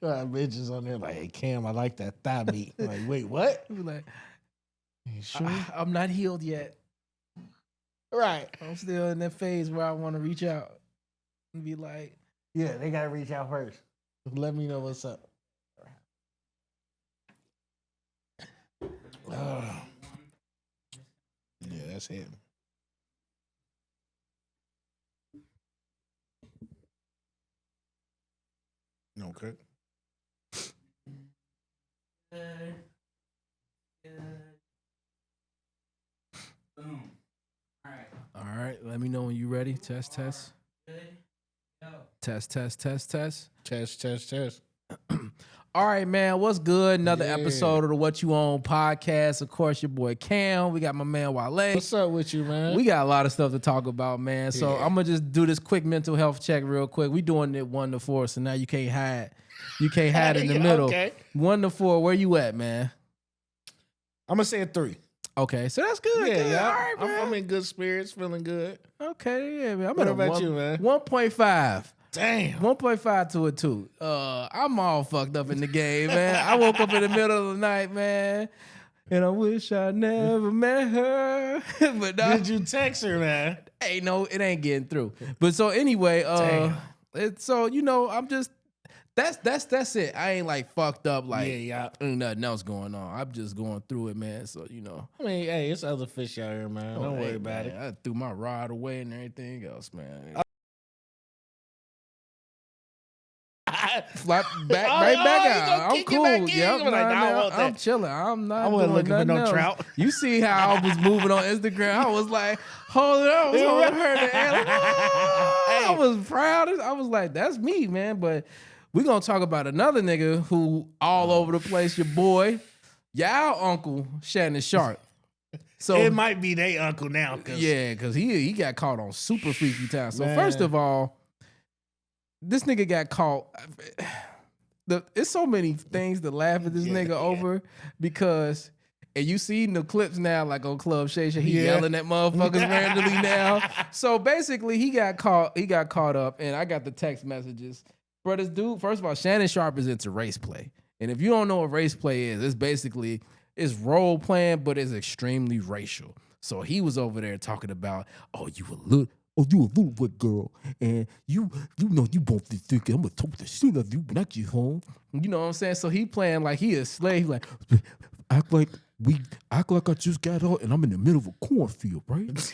Bitches on there like, hey, Cam, I like that thigh meat. I'm like, wait, what? Like, you sure? I'm not healed yet. Right. I'm still in that phase where I want to reach out and be like, yeah, they gotta reach out first. Let me know what's up. Yeah, that's it. No cook. Boom. All right. Let me know when you're ready. Test. Test. All right, man. What's good? Another episode of the What You On podcast. Of course, your boy Cam. We got my man Wale. What's up with you, man? We got a lot of stuff to talk about, man. So I'm gonna just do this quick mental health check real quick. We doing it 1 to 4, so now you can't hide. You can't hide in the middle. Okay. 1 to 4. Where you at, man? I'm gonna say a 3. Okay, so that's good. Yeah, good. yeah. All right, man. I'm in good spirits, feeling good. Okay, yeah, man. I'm What at about you, man? 1.5. Damn. 1.5 to a 2. I'm all fucked up in the game, man. I woke up in the middle of the night, man, and I wish I never met her. But did you text her, man? Hey, no, it ain't getting through. But so anyway, so you know, I'm just that's it. I ain't like fucked up like ain't nothing else going on. I'm just going through it, man. So you know, I mean, hey, it's other fish out here, man. Don't worry about it. I threw my rod away and everything else, man. Flap back, right back out. I'm cool. Yep, I'm chilling. I'm not. I wasn't looking for no trout. You see how I was moving on Instagram? I was like, hold it up. I was proud. I was like, that's me, man. But we're gonna talk about another nigga who all over the place. Your boy, y'all uncle Shannon Sharpe. So it might be they uncle now. Because he got caught on super freaky time. So first of all, this nigga got caught. It's so many things to laugh at this nigga over because, and you see the clips now, like on Club Shay Shay, he yelling at motherfuckers randomly now. So basically, he got caught up, and I got the text messages. Bro, this dude, first of all, Shannon Sharpe is into race play. And if you don't know what race play is, it's role playing, but it's extremely racial. So he was over there talking about, you a little bit girl, and you know you both be thinking I'm gonna talk the shit out of you when I get home. You know what I'm saying? So he playing like he a slave, like act like I just got out and I'm in the middle of a cornfield, right?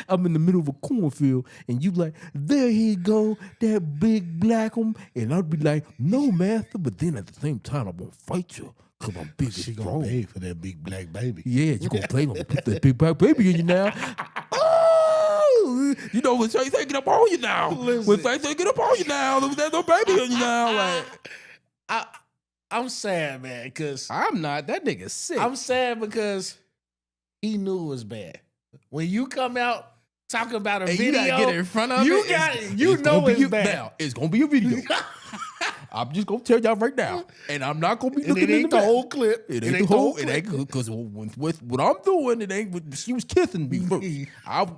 I'm in the middle of a cornfield, and you like, there he go, that big black one, and I'd be like, no, master, but then at the same time, I'm gonna fight you. Cause I'm big she and gonna strong. pay for that big black baby. Yeah, you gonna play. I'm gonna put that big black baby in you now. Oh, you know when they get up on you now. When they get up on you now, there's no baby in you now. Like, I'm sad, man, because I'm not. That nigga's sick. I'm sad because he knew it was bad. When you come out talking about a video, you gotta get in front of you it. You know it's bad. Now, it's gonna be a video. I'm just gonna tell y'all right now, and I'm not gonna be looking it ain't in the whole clip. It ain't the whole. It ain't because with what I'm doing, it ain't. She was kissing me. I'm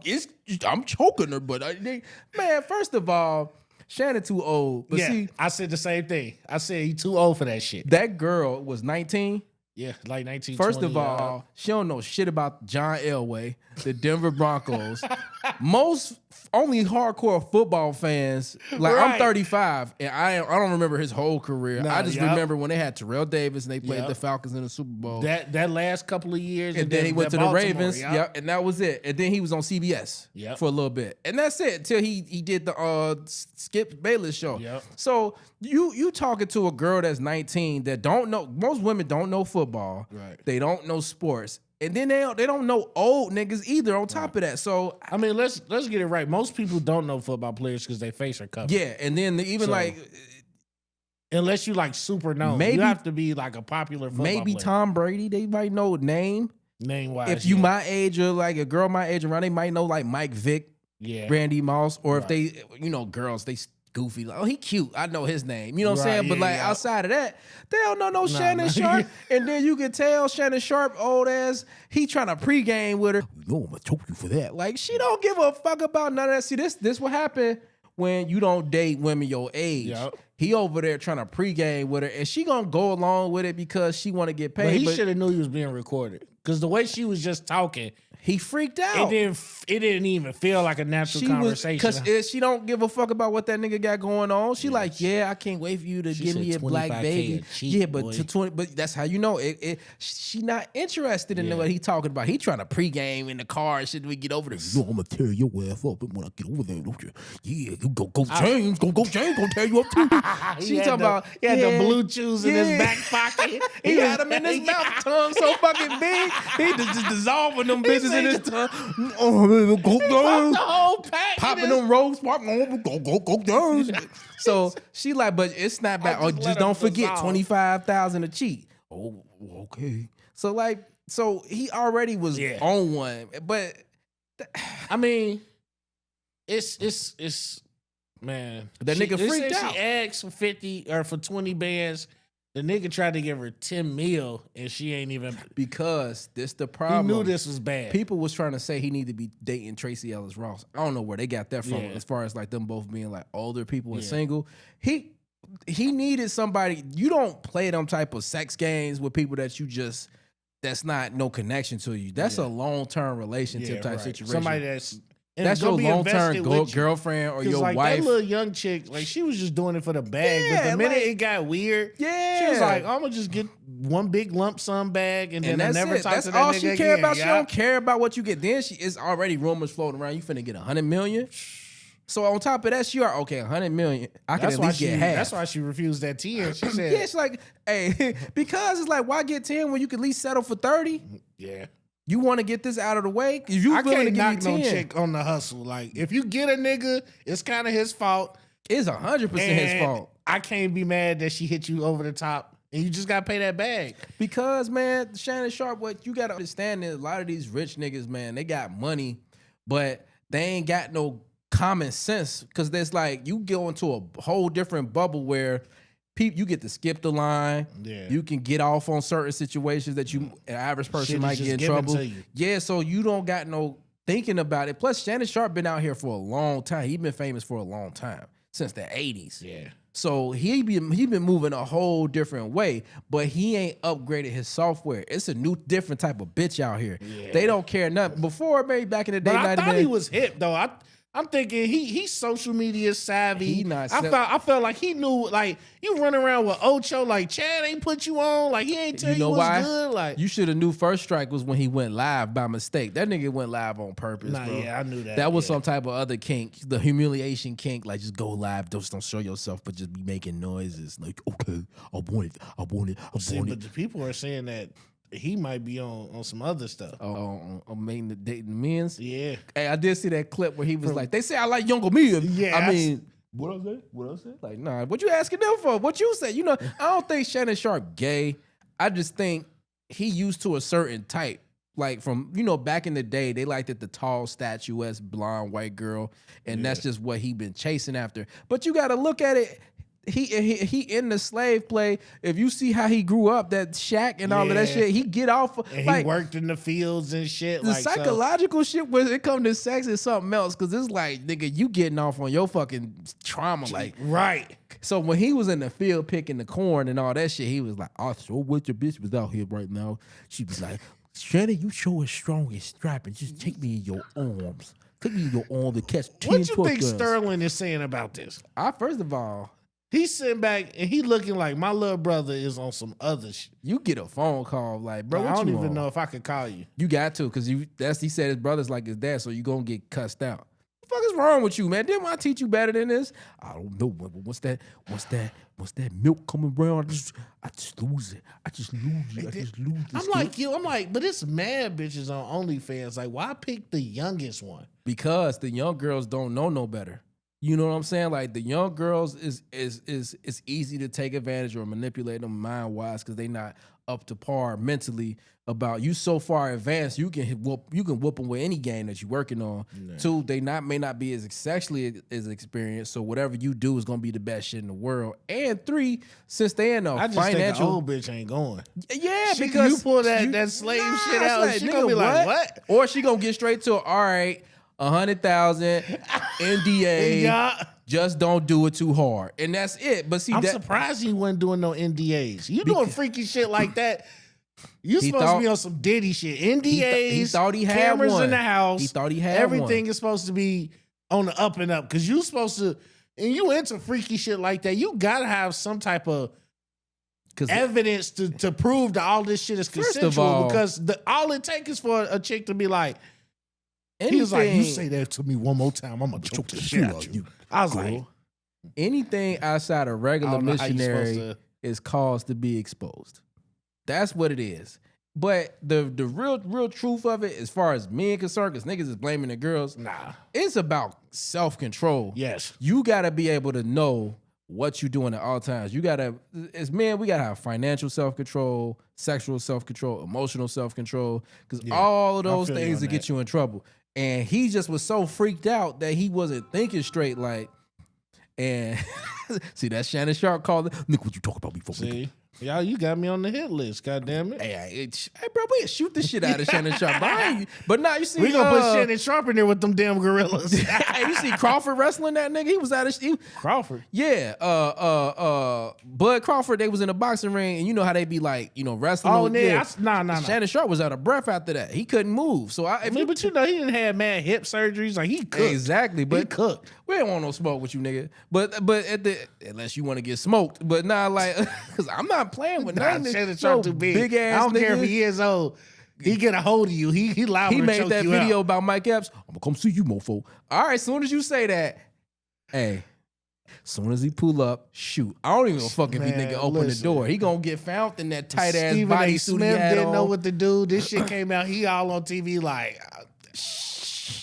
choking her, but man. First of all, Shannon too old. But see, I said the same thing. I said he too old for that shit. That girl was 19. Yeah, like 19. First of all, she don't know shit about John Elway, the Denver Broncos. Most only hardcore football fans. Like I'm 35, and I don't remember his whole career. I just remember when they had Terrell Davis and they played the Falcons in the Super Bowl. That last couple of years, and then he went to the Ravens. Yep, and that was it. And then he was on CBS for a little bit, and that's it until he did the Skip Bayless show. Yep. So you talking to a girl that's 19 that don't know. Most women don't know football. Right. They don't know sports. And then they don't know old niggas either on top of that. So I mean, let's get it right. Most people don't know football players because their face are covered. Yeah, and then unless you like super known, you have to be like a popular football maybe player. Tom Brady, they might know name wise. If you my age or like a girl my age around, they might know like Mike Vick, Randy Moss, or if they girls they goofy, like, he cute. I know his name. You know what I'm saying? But outside of that, they don't know no Shannon Sharpe. And then you can tell Shannon Sharpe, old ass, he trying to pregame with her. I'm gonna choke you for that. Like, she don't give a fuck about none of that. See, this what happened when you don't date women your age. Yep. He over there trying to pregame with her, and she gonna go along with it because she want to get paid. But he should have knew he was being recorded because the way she was just talking, he freaked out. It didn't even feel like a natural conversation. Because she don't give a fuck about what that nigga got going on. She like, I can't wait for you to give me a black baby. But to 20, but that's how you know she not interested in what he talking about. He trying to pregame in the car and shit. We get over there. I'm gonna tear your ass up when I get over there. Don't you? Yeah, you go James, gonna tear you up too. She talking about the blue chews in his back pocket. He had them in his mouth, tongue so fucking big. He just dissolving them bitches in his tongue. Oh, go down. The whole pack. Popping them ropes. Go down. So she like, but it's not bad. Oh, just don't forget 25,000 a cheat. Oh, okay. So like, he already was on one, but I mean, it's man. That nigga freaked out. She asked for 50 or for 20 bands. The nigga tried to give her 10 mil and she ain't even. Because this the problem. He knew this was bad. People was trying to say he needed to be dating Tracy Ellis Ross. I don't know where they got that from as far as like them both being like older people and single. He needed somebody. You don't play them type of sex games with people that you just, that's not no connection to you. That's a long-term relationship type situation. Somebody that's your long-term girlfriend or your like wife. That little young chick, like she was just doing it for the bag. But the minute it got weird, she was like, I'm gonna just get one big lump sum bag and then I never talk to that nigga again. That's all she care about. She don't care about what you get. Then she is already rumors floating around. You finna get 100 million. So on top of that, she are okay. 100 million. I can at least get half. That's why she refused that 10. She said, it's like, hey, because it's like, why get 10 when you could at least settle for 30? Yeah. You want to get this out of the way? If you I willing can't to give knock me 10, no chick on the hustle. Like if you get a nigga, it's kind of his fault. It's 100% his fault. I can't be mad that she hit you over the top. And you just gotta pay that bag. Because, man, Shannon Sharpe, what you gotta understand is a lot of these rich niggas, man, they got money, but they ain't got no common sense. Because there's like, you go into a whole different bubble where you get to skip the line. Yeah. You can get off on certain situations that an average person might get in trouble. Yeah, so you don't got no thinking about it. Plus, Shannon Sharpe been out here for a long time. He been famous for a long time, since the 80s. Yeah. So he been moving a whole different way, but he ain't upgraded his software. It's a new, different type of bitch out here. Yeah. They don't care nothing. Before, maybe back in the day, but I thought he was hip though. I'm thinking he's social media savvy. I felt like he knew, like, you run around with Ocho, like Chad ain't put you on, like he ain't tell you what's good. Like, you should have knew First Strike was when he went live by mistake. That nigga went live on purpose, bro. Yeah, I knew that. That was some type of other kink, the humiliation kink, like just go live, just don't show yourself, but just be making noises. Like, okay, I want it. But the people are saying that he might be on some other stuff. On making the dating men's? Yeah. Hey, I did see that clip where he was like, they say I like younger men. Yeah. I mean, what I say? Like, nah, what you asking them for? What you say? You know, I don't think Shannon Sharpe gay. I just think he used to a certain type. Like from, back in the day, they liked it, the tall, statuesque, blonde, white girl. And that's just what he been chasing after. But you got to look at it. He in the slave play. If you see how he grew up, that shack and all of that shit, he get off. And like, he worked in the fields and shit. The psychological shit when it comes to sex is something else. Cause it's like, nigga, you getting off on your fucking trauma. Like, right. So when he was in the field picking the corn and all that shit, he was like, "Oh, so what your bitch was out here right now?" She was like, "Shannon, you show as strong as strap and just take me in your arms. Take me in your arms to catch 10 What you think Sterling is saying about this? First of all, he's sitting back and he looking like my little brother is on some other shit. You get a phone call like, bro, I don't even know if I could call you. You got to, because he said his brother's like his dad, so you gonna get cussed out. What the fuck is wrong with you, man? Didn't I teach you better than this? I don't know. What's that milk coming around? I just lose it. I just lose it. I'm like, but it's mad bitches on OnlyFans. Like, why pick the youngest one? Because the young girls don't know no better. You know what I'm saying? Like the young girls is easy to take advantage or manipulate them mind wise because they not up to par mentally. About you so far advanced, you can whoop them with any game that you're working on. Nah. 2, they may not be as sexually as experienced, so whatever you do is gonna be the best shit in the world. And 3, since they in a financial, think the old bitch ain't going. Yeah, because you pull that slave shit out, like, she gonna be like, what? Or she gonna get straight to all right. 100,000 NDA. Just don't do it too hard. And that's it. But see, I'm surprised he wasn't doing no NDAs. You doing freaky shit like that. You supposed to be on some Diddy shit. NDAs, he thought he had cameras one. in the house. He thought he had everything one. is supposed to be on the up and up. Because you supposed to, and you into freaky shit like that, you got to have some type of evidence to prove that all this shit is consensual. Because all it takes is for a chick to be like, he was like, you say that to me one more time, I'm going to choke the shit out of you. I was like, anything outside of regular missionary is cause to be exposed. That's what it is. But the real truth of it, as far as men concerned, because niggas is blaming the girls, it's about self-control. Yes. You got to be able to know what you're doing at all times. You got to, as men, we got to have financial self-control, sexual self-control, emotional self-control, because all of those things will get you in trouble. And he just was so freaked out that he wasn't thinking straight, like, and see, that Shannon Sharpe called it, look what you talk about before. See? Y'all, you got me on the hit list, goddamn it. Hey, bro, we shoot the shit out of Shannon Sharpe. But now you see, we gonna put Shannon Sharpe in there with them damn gorillas. Hey, you see Crawford wrestling that nigga? He was out of Crawford. Yeah, Bud Crawford. They was in a boxing ring, and you know how they be like, wrestling. Oh, yeah, nah. Shannon Sharpe was out of breath after that. He couldn't move. So but he didn't have mad hip surgeries. Like he cooked. Exactly, but he cooked. We don't want no smoke with you, nigga. But unless you want to get smoked. But nah, like, because I'm not playing with nothing. Shannon Sharpe too big ass. I don't nigga. care if he is old. He get a hold of you. He liable to choke you out. He made that video about Mike Epps. I'm gonna come see you, mofo. All right, soon as you say that, hey, soon as he pull up, shoot. I don't even fuck if he nigga open the door. He gonna get found in that tight ass body suit. Smith didn't know what to do. This shit came out. He all on TV like.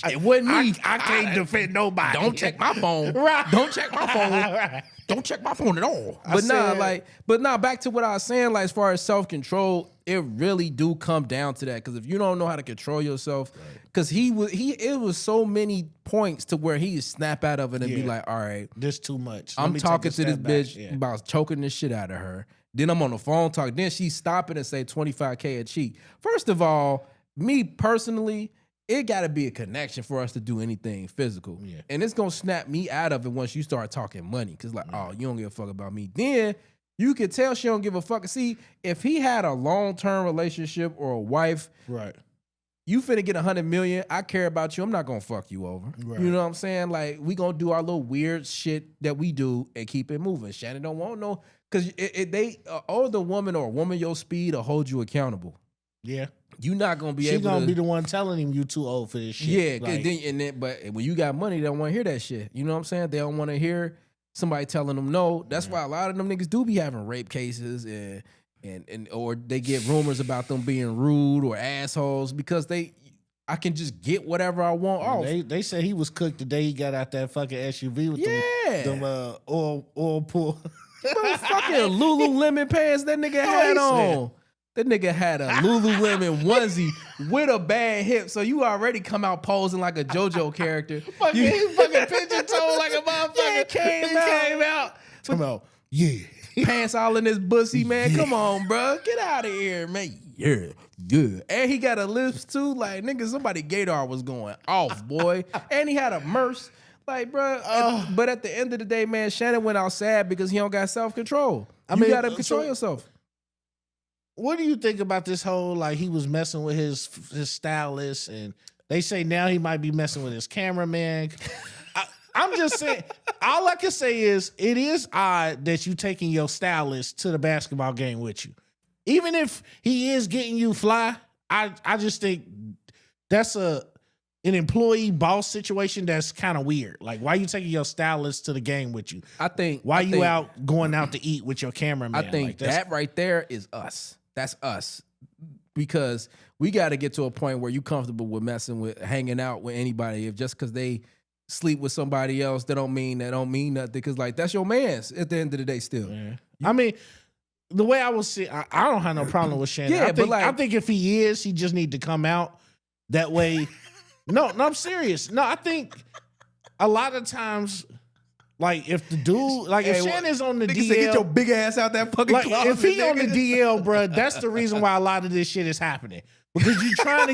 It wasn't me. I can't defend nobody. Don't check my phone. Right. Don't check my phone. Right. Don't check my phone at all. But back to what I was saying, like as far as self-control, it really do come down to that. Because if you don't know how to control yourself, because it was so many points to where he snap out of it and be like, all right, this too much. I'm talking to this bitch about choking the shit out of her. Then I'm on the phone talking. Then she's stopping and say $25K a cheat. First of all, me personally, it got to be a connection for us to do anything physical. Yeah. And it's going to snap me out of it once you start talking money. Because oh, you don't give a fuck about me. Then you could tell she don't give a fuck. See, if he had a long-term relationship or a wife, right, you finna get 100 million. I care about you. I'm not going to fuck you over. Right. You know what I'm saying? Like, we going to do our little weird shit that we do and keep it moving. Shannon don't want no, because they older woman or a woman your speed will hold you accountable. Yeah. You're not gonna be able to. She's gonna be the one telling him you too old for this shit. Yeah, but when you got money, they don't want to hear that shit. You know what I'm saying? They don't want to hear somebody telling them no. That's why a lot of them niggas do be having rape cases and or they get rumors about them being rude or assholes because I can just get whatever I want off. They said he was cooked the day he got out that fucking SUV with them oil pull. Fucking Lululemon pants that nigga had on. That nigga had a Lululemon onesie with a bad hip, so you already come out posing like a JoJo character. He fucking pigeon-toed like a motherfucker. Yeah, came out. Come on, yeah. Pants all in his bussy, man. Yeah. Come on, bro. Get out of here, man. Yeah. And he got a lips too. Like, nigga, somebody Gator was going off, boy. And he had a Merce. Like, bro. But at the end of the day, man, Shannon went out sad because he don't got self-control. You got to control yourself. What do you think about this whole, like, he was messing with his stylist, and they say now he might be messing with his cameraman? I'm just saying, all I can say is, it is odd that you taking your stylist to the basketball game with you. Even if he is getting you fly, I just think that's an employee boss situation that's kind of weird. Like, why you taking your stylist to the game with you? Why you going out to eat with your cameraman? I think that right there is us. That's us, because we got to get to a point where you comfortable with hanging out with anybody. If just because they sleep with somebody else, that don't mean nothing. Because like that's your man's at the end of the day. Still, I mean, the way I was saying, I don't have no problem with Shannon. I think if he is, he just need to come out that way. No, I'm serious. No, I think a lot of times. Like, if the dude, like, if Shannon's on the DL. Get your big ass out that fucking closet. If he on the DL, bro, that's the reason why a lot of this shit is happening. because you're trying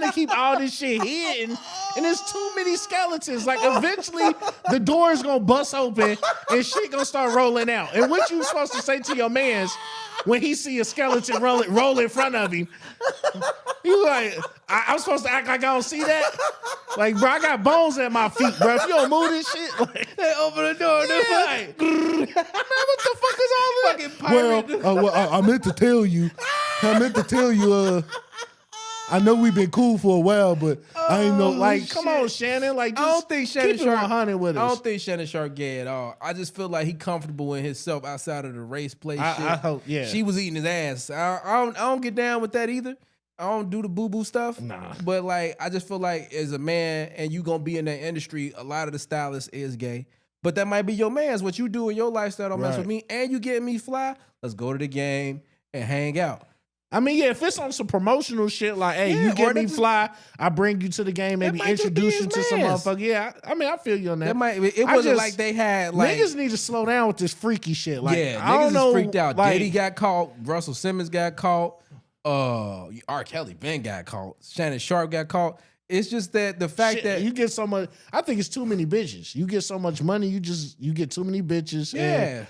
to keep all this shit hidden, and there's too many skeletons. Like eventually, the door is gonna bust open and shit gonna start rolling out. And what you supposed to say to your man's when he see a skeleton roll in front of him? You like, I'm supposed to act like I don't see that? Like, bro, I got bones at my feet, bro. If you don't move this shit, like, they open the door. Yeah, like, man, what the fuck is all that? Fucking pirate. Well, I meant to tell you. I know we've been cool for a while, but I ain't know. Like, come on, Shannon. Like, just I don't think Shannon keep it Sharpe 100 with us. I don't think Shannon Sharpe gay at all. I just feel like he comfortable in himself outside of the race play shit. I hope, yeah. She was eating his ass. I don't get down with that either. I don't do the boo-boo stuff. Nah. But like, I just feel like as a man and you gonna be in that industry, a lot of the stylists is gay. But that might be your man's. What you do in your lifestyle don't mess with me. And you getting me fly, let's go to the game and hang out. I mean, yeah, if it's on some promotional shit, like, hey, you get me fly, I bring you to the game, maybe introduce you to some motherfucker. Yeah, I mean, I feel you on that. It wasn't like they had, like... Niggas need to slow down with this freaky shit. Like, yeah, I don't know, is freaked out. Like, Diddy got caught. Russell Simmons got caught. R. Kelly Ben got caught. Shannon Sharpe got caught. It's just that the fact that you get so much. I think it's too many bitches. You get so much money, you get too many bitches. Yeah,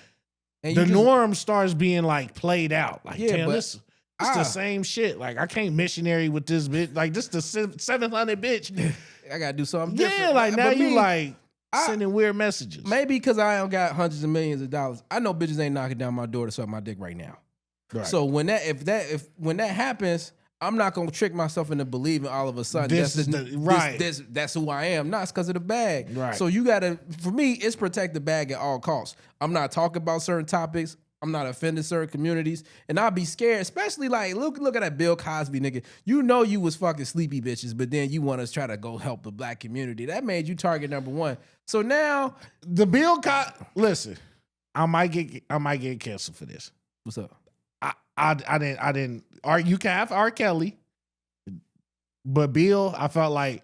and the norm starts being like played out. Like, yeah, damn, it's the same shit. Like, I can't missionary with this bitch. Like, this the 700 bitch. I gotta do something different. Yeah, like now you like sending weird messages. Maybe because I don't got hundreds of millions of dollars. I know bitches ain't knocking down my door to suck my dick right now. Right. So when that happens, I'm not gonna trick myself into believing all of a sudden that's who I am. No, it's because of the bag. Right. So you gotta, for me, it's protect the bag at all costs. I'm not talking about certain topics. I'm not offending certain communities, and I'll be scared, especially like look at that Bill Cosby nigga. You know you was fucking sleepy bitches, but then you want to try to go help the black community. That made you target number one. So now the Bill Cosby. Listen, I might get canceled for this. What's up? I didn't. You can have R. Kelly, but Bill, I felt like,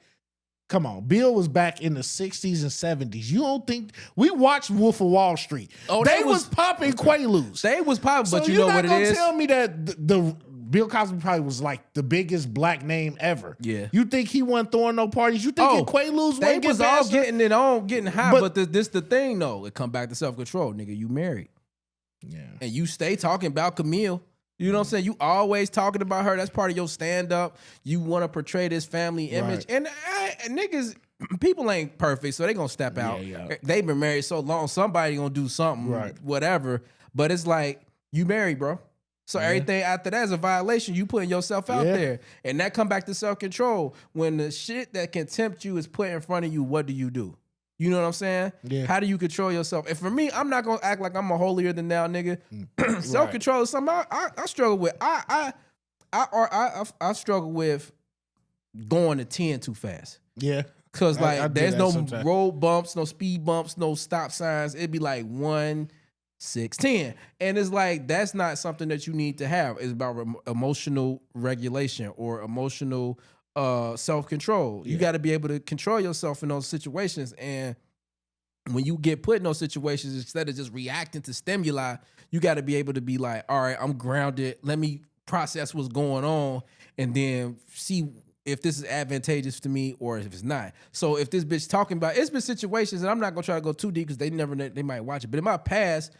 come on, Bill was back in the 60s and 70s. You don't think we watched Wolf of Wall Street? Oh, they was popping Quaaludes. They was popping, but so you know what it is. You're not gonna tell me that the Bill Cosby probably was like the biggest black name ever. Yeah. You think he wasn't throwing no parties? You think Quaaludes they wasn't was all getting it on, getting high, but this the thing though. It come back to self-control, nigga. You married. Yeah. And you stay talking about Camille. You know what I'm saying? You always talking about her. That's part of your stand-up. You want to portray this family image. Right. And niggas, people ain't perfect, so they gonna step out. Yeah. They've been married so long, somebody gonna do something, whatever. But it's like, you married, bro. So everything after that is a violation. You putting yourself out there. And that come back to self-control. When the shit that can tempt you is put in front of you, what do? You know what I'm saying? Yeah. How do you control yourself? And for me, I'm not gonna act like I'm a holier than thou nigga. Self-control is something I struggle with. I struggle with going to 10 too fast. Yeah. Cause like there's no road bumps, no speed bumps, no stop signs. It'd be like 1, 6, 10. And it's like that's not something that you need to have. It's about emotional regulation or emotional self-control. You got to be able to control yourself in those situations. And when you get put in those situations, instead of just reacting to stimuli, you got to be able to be like, all right, I'm grounded. Let me process what's going on and then see if this is advantageous to me or if it's not. So if this bitch talking about, it's been situations, and I'm not going to try to go too deep because they might watch it. But in my past,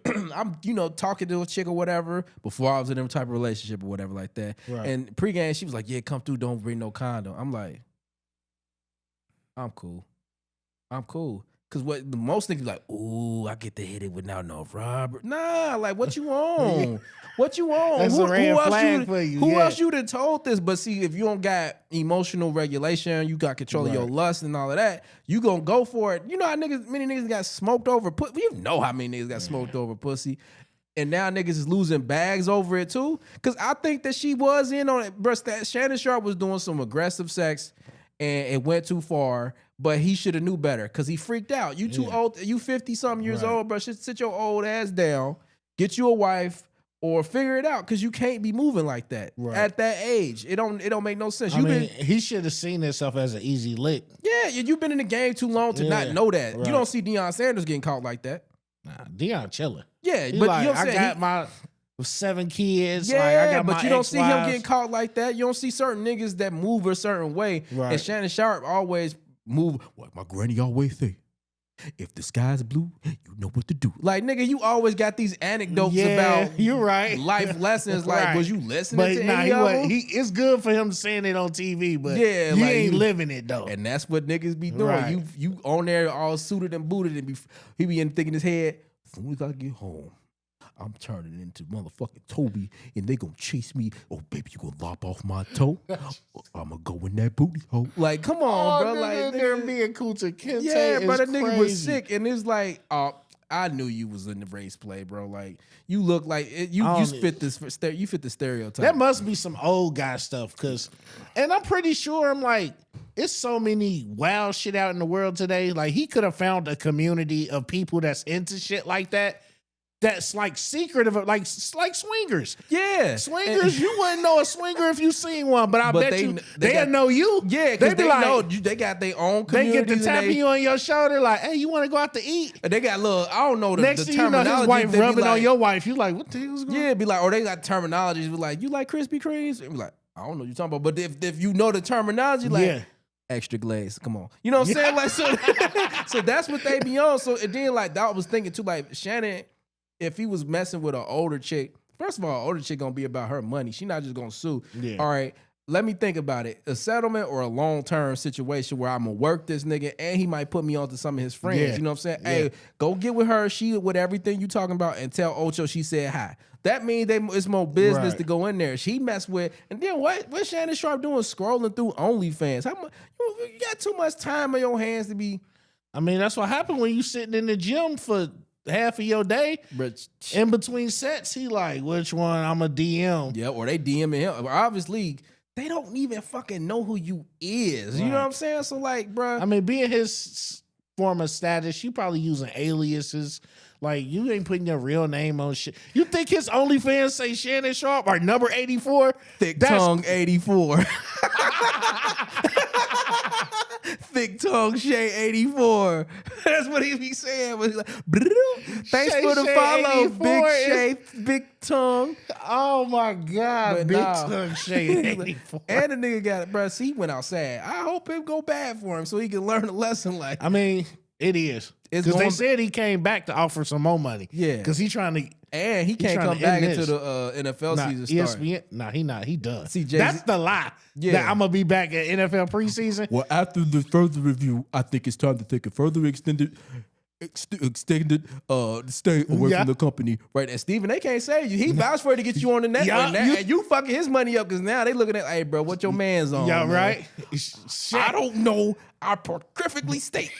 I'm, talking to a chick or whatever before I was in any type of relationship or whatever like that. Right. And pregame, she was like, yeah, come through, don't bring no condom. I'm like, I'm cool. Because what the most niggas like, ooh, I get to hit it without no Robert. Nah, like, what you on? What you on? That's a red flag for you. Who else you done told this? But see, if you don't got emotional regulation, you got control of your lust and all of that, you gonna go for it. You know how many niggas got smoked over pussy? You know how many niggas got smoked over pussy. And now niggas is losing bags over it too. Because I think that she was in on it. Bro, Shannon Sharpe was doing some aggressive sex and it went too far. But he should have knew better because he freaked out. You too old. You 50-something years old, bro. Sit your old ass down. Get you a wife or figure it out because you can't be moving like that at that age. It don't make no sense. He should have seen himself as an easy lick. Yeah, you've been in the game too long to not know that. Right. You don't see Deion Sanders getting caught like that. Nah, Deion chilling. Yeah, he but like, you know what I'm saying? with 7 kids. Yeah, like, I got but my you don't see him ex-wives. getting caught like that. You don't see certain niggas that move a certain way. Right. And Shannon Sharpe always move. What my granny always say. If the sky's blue, you know what to do. Like, nigga, you always got these anecdotes about you're right. life lessons. Like, Right. was you listening But to nah, any of them? it's good for him saying it on TV, but Yeah, you like, ain't living it though. And that's what niggas be doing. Right. You on there all suited and booted, and he be thinking in his head, as soon as I get home, I'm turning into motherfucking Toby, and they gonna chase me. Oh, baby, you gonna lop off my toe? I'm gonna go in that booty hole. Like, come on, bro. Like, they're being Kunta Kinte. yeah, but that crazy. nigga was sick, and it's like, I knew you was in the race play, bro. Like, you look like you fit the stereotype. That must be some old guy stuff, and I'm pretty sure it's so many wild shit out in the world today. Like, he could have found a community of people that's into shit like that. That's like secretive, like swingers. Yeah, swingers. You wouldn't know a swinger if you seen one, but I bet they'll know you. Yeah, because they know they got their own community. They get to tapping you on your shoulder, like, "Hey, you want to go out to eat?" They got little. I don't know the Next thing you know, terminology. his wife rubbing like, on your wife. You like, what the hell's going on? Yeah, be like, or they got terminologies. Be like, you like Krispy Kremes? And be like, I don't know what you're talking about. But if you know the terminology, like. Extra glaze, come on. You know what I'm saying? Like, so that's what they be on. So and then like I was thinking too, like Shannon, if he was messing with an older chick, first of all, an older chick gonna be about her money. She not just gonna sue. Yeah. All right, let me think about it. A settlement or a long-term situation where I'm gonna work this nigga and he might put me on to some of his friends. Yeah. You know what I'm saying? Yeah. Hey, go get with her. She with everything you talking about and tell Ocho she said hi. That means it's more business to go in there. She messed with, and then what's Shannon Sharpe doing? Scrolling through OnlyFans. How much? You got too much time on your hands to be. I mean, that's what happened when you sitting in the gym for half of your day. But in between sets, he like, which one I'm a DM? Yeah, or they DMing him. Obviously, they don't even fucking know who you is. Right. You know what I'm saying? So like, bro. I mean, being his former status, you probably using aliases. Like, you ain't putting your real name on shit. You think his OnlyFans say Shannon Sharpe or number 84? Thick tongue 84. Thick tongue Shay 84. That's what he be saying. But he's like, thanks Shay, for the Shay follow, 84 Big Shay, Big Tongue. Oh my God, Big Tongue Shay 84. And the nigga got it, bro. See, he went outside. I hope it go bad for him so he can learn a lesson. Like, I mean, it is. Because they said he came back to offer some more money. Yeah. Because he's trying to. And he can't come back into the NFL season start. ESPN, nah, he not. He done. See, that's the lie. Yeah. That I'm going to be back at NFL preseason. Well, after the further review, I think it's time to take a further extended stay away from the company. Right. And Steven, they can't save you. He vouched for it to get you on the network. And you fucking his money up because now they looking at, hey, bro, what your man's on? Yeah, right. I don't know. I perfectly state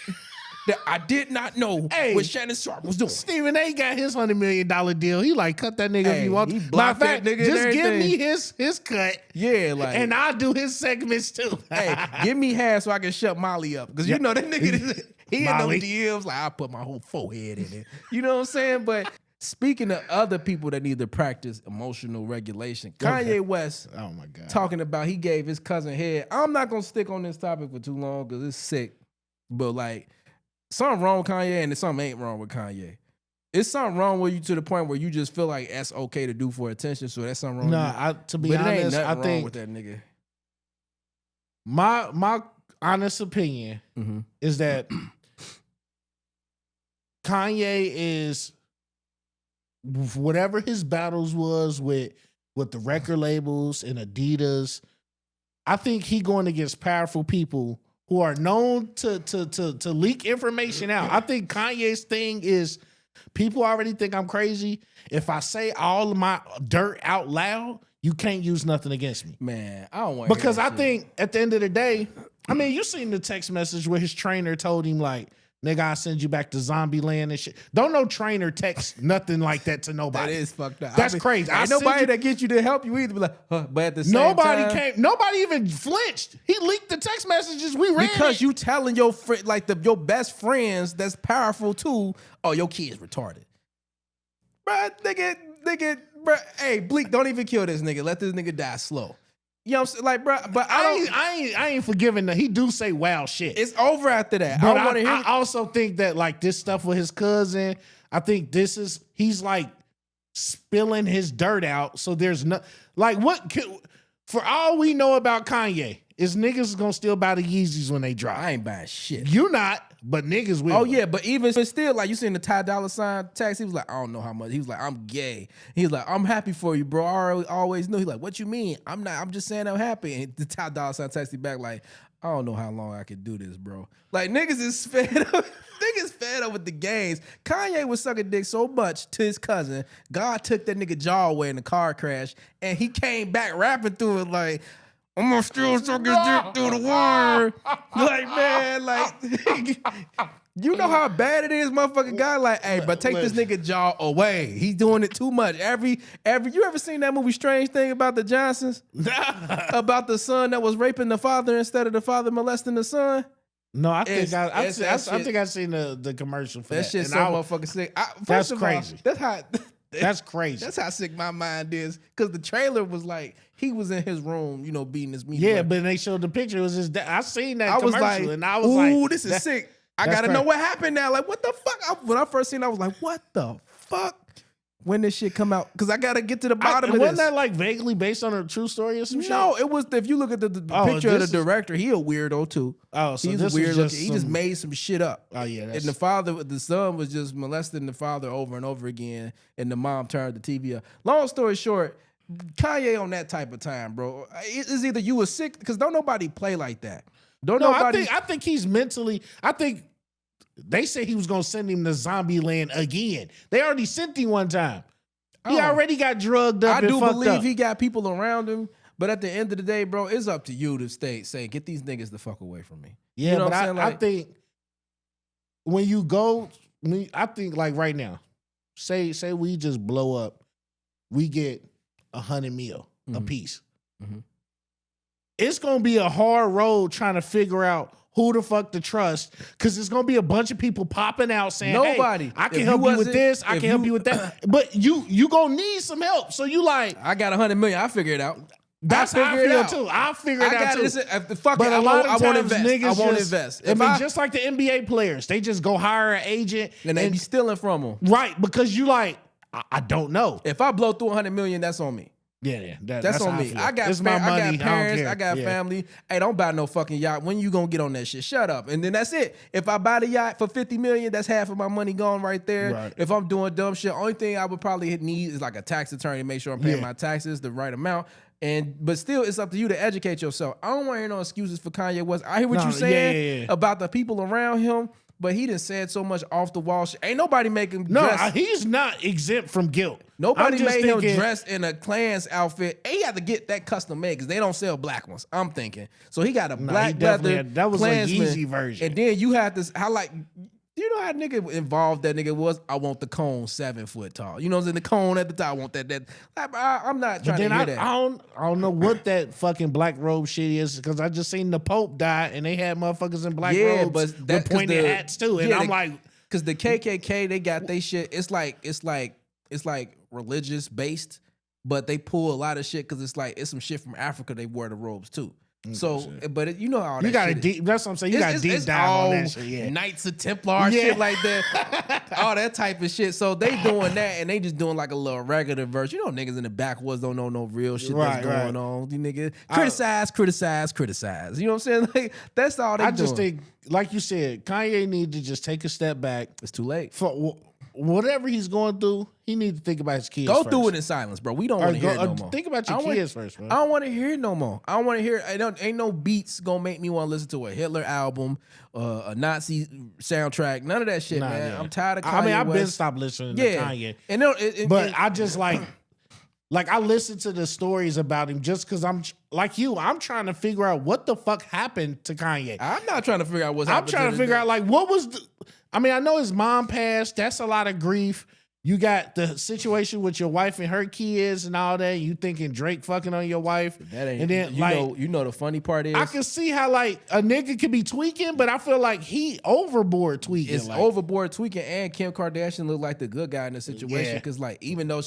that I did not know what Shannon Sharpe was doing. Stephen A got his $100 million deal. He like, cut that nigga if you want. Matter of fact, just give me his cut. Yeah, like, and I'll do his segments too. Hey, give me half so I can shut Molly up. Because you know that nigga, he in those DMs like, I put my whole forehead in it. You know what I'm saying? But speaking of other people that need to practice emotional regulation, Kanye West, oh my God, talking about he gave his cousin head. I'm not gonna stick on this topic for too long because it's sick. But like, something wrong with Kanye and something ain't wrong with Kanye. It's something wrong with you to the point where you just feel like that's okay to do for attention. So that's something wrong. Nah, to be honest, I think with that nigga. My honest opinion is that Kanye is, whatever his battles was with the record labels and Adidas, I think he going against powerful people who are known to leak information out. I think Kanye's thing is, people already think I'm crazy. If I say all of my dirt out loud, you can't use nothing against me. Man, I don't want because I think at the end of the day, I mean, you seen the text message where his trainer told him like, nigga, I'll send you back to zombie land and shit. Don't no trainer text nothing like that to nobody. That is fucked up. That's crazy. Ain't nobody that get you to help you either. Be like, but at the same time, nobody even flinched. He leaked the text messages. We ran because you telling your friend, like your best friends that's powerful too. Oh, your kid's retarded, bruh, nigga, bruh. Hey, Bleak, don't even kill this nigga. Let this nigga die slow. You know what I'm saying? Like, bro, but I ain't forgiving that. He do say wild shit. It's over after that. But I also think that like this stuff with his cousin, I think he's like spilling his dirt out. So there's no like what for all we know about Kanye is niggas gonna still buy the Yeezys when they drop. I ain't buying shit. You not, but niggas will. Oh yeah, but even still, like you seen the Ty Dolla $ign text, he was like, I don't know how much. He was like, I'm gay. He was like, I'm happy for you, bro. I always knew. He's like, what you mean? I'm not. I'm just saying I'm happy. And the Ty Dolla $ign texted back like, I don't know how long I could do this, bro. Like niggas is fed up. Niggas fed up with the games. Kanye was sucking dick so much to his cousin. God took that nigga jaw away in the car crash, and he came back rapping through it like, I'm gonna still suck his dick through the wire. Like, man, like, you know how bad it is, motherfucking guy? Like, hey, but take this nigga jaw away. He's doing it too much. You ever seen that movie Strange Thing about the Johnsons? About the son that was raping the father instead of the father molesting the son? No, I think I've seen the commercial for that. That shit's so motherfucking sick. That's crazy. That's crazy. That's how sick my mind is. Because the trailer was like, he was in his room, you know, beating his meat. Yeah, but they showed the picture. It was just I seen that commercial, like, and I was ooh, this is sick. I gotta know what happened now. Like, what the fuck? When I first seen it, I was like, what the fuck? When this shit come out? Because I gotta get to the bottom of this. Wasn't that like vaguely based on a true story or some shit? No, it was. If you look at the picture of the director, he a weirdo too. Oh, so he's this weird. He just made some shit up. Oh yeah, and the son was just molesting the father over and over again, and the mom turned the TV up. Long story short, Kanye on that type of time, bro. It's either you was sick because don't nobody play like that. I think he's mentally. I think they say he was gonna send him to Zombie Land again. They already sent him one time. He already got drugged up. I do believe he got people around him, but at the end of the day, bro, it's up to you to say, get these niggas the fuck away from me. Yeah, you know but I think when you go, I think like right now, say we just blow up, we get 100 mil a piece. Mm-hmm. It's gonna be a hard road trying to figure out who the fuck to trust, because there's gonna be a bunch of people popping out saying, nobody. Hey, I can help you with this, I can help you with that. But you gonna need some help. So you like, I got 100 million, I figure it out. That's how I feel too. I'll figure it out too. A lot of times niggas won't invest. Just like the NBA players, they just go hire an agent and they be stealing from them. Right, because you like, I don't know. If I blow through 100 million, that's on me. Yeah, that's on me. I got parents, I got family. Hey, don't buy no fucking yacht. When you gonna get on that shit? Shut up. And then that's it. If I buy the yacht for 50 million, that's half of my money gone right there. Right. If I'm doing dumb shit, only thing I would probably need is like a tax attorney to make sure I'm paying my taxes the right amount. But still, it's up to you to educate yourself. I don't want to hear no excuses for Kanye West. I hear what you're saying about the people around him, but he done said so much off the wall shit. Ain't nobody making dress. He's not exempt from guilt. Nobody made him dress in a Klan's outfit. And he had to get that custom made because they don't sell black ones, I'm thinking. So he got a black leather. That was Klansman, a Yeezy version. And then you had this, you know how nigga involved that nigga was? I want the cone 7 foot tall. You know, in the cone at the top. I want that. I'm not trying to hear that. I don't know what that fucking black robe shit is, because I just seen the Pope die and they had motherfuckers in black robes with pointed hats too. And I'm like, because the KKK, they got they shit. It's like religious based, but they pull a lot of shit because it's some shit from Africa. They wear the robes too. So, but you know how you got deep. That's what I'm saying. You got deep dive on that shit. Yeah. Knights of Templar shit like that, all that type of shit. So they doing that, and they just doing like a little regular version. You know, niggas in the backwoods don't know no real shit that's going on. You niggas criticize. You know what I'm saying? Like that's all they doing. I just think, like you said, Kanye need to just take a step back. It's too late for whatever he's going through. He needs to think about his kids. Go through it in silence, bro. We don't want to hear it no more. Think about your kids first, bro. I don't want to hear it no more. I don't want to hear. Ain't no beats gonna make me want to listen to a Hitler album, a Nazi soundtrack. None of that shit, man. Yeah. I'm tired of Kanye I've been stopped listening to Kanye. But I just like I listen to the stories about him just because I'm like you. I'm trying to figure out what the fuck happened to Kanye. I'm not trying to figure out what's happened. I'm trying to figure out like what was. I know his mom passed. That's a lot of grief. You got the situation with your wife and her kids and all that. You thinking Drake fucking on your wife. That ain't, and then you know the funny part is, I can see how like a nigga could be tweaking, but I feel like he overboard tweaking. It's overboard tweaking, and Kim Kardashian looked like the good guy in the situation because like even though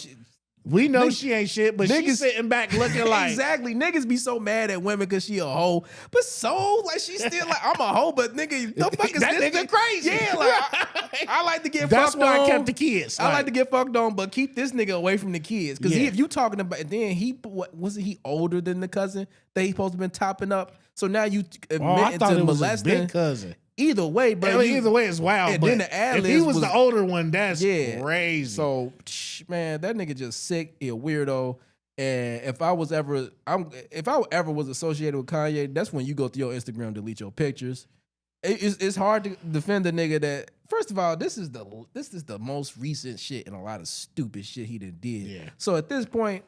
We know she ain't shit, but she's sitting back looking like exactly. Niggas be so mad at women because she a hoe, but so like she's still like I'm a hoe, but nigga, the fuck is that this nigga crazy? Yeah, like I like to get. That's fucked why on. I kept the kids. I like to get fucked on, but keep this nigga away from the kids because if you talking about, then wasn't he older than the cousin that he supposed to been topping up? So now you admit to molesting big cousin. Either way, bro. Either way, it's wild. And but then the if he was the older one, that's crazy. So, man, that nigga just sick. He a weirdo. And if I ever was associated with Kanye, that's when you go through your Instagram, delete your pictures. It's hard to defend the nigga that. First of all, this is the most recent shit and a lot of stupid shit he done did. Yeah. So at this point,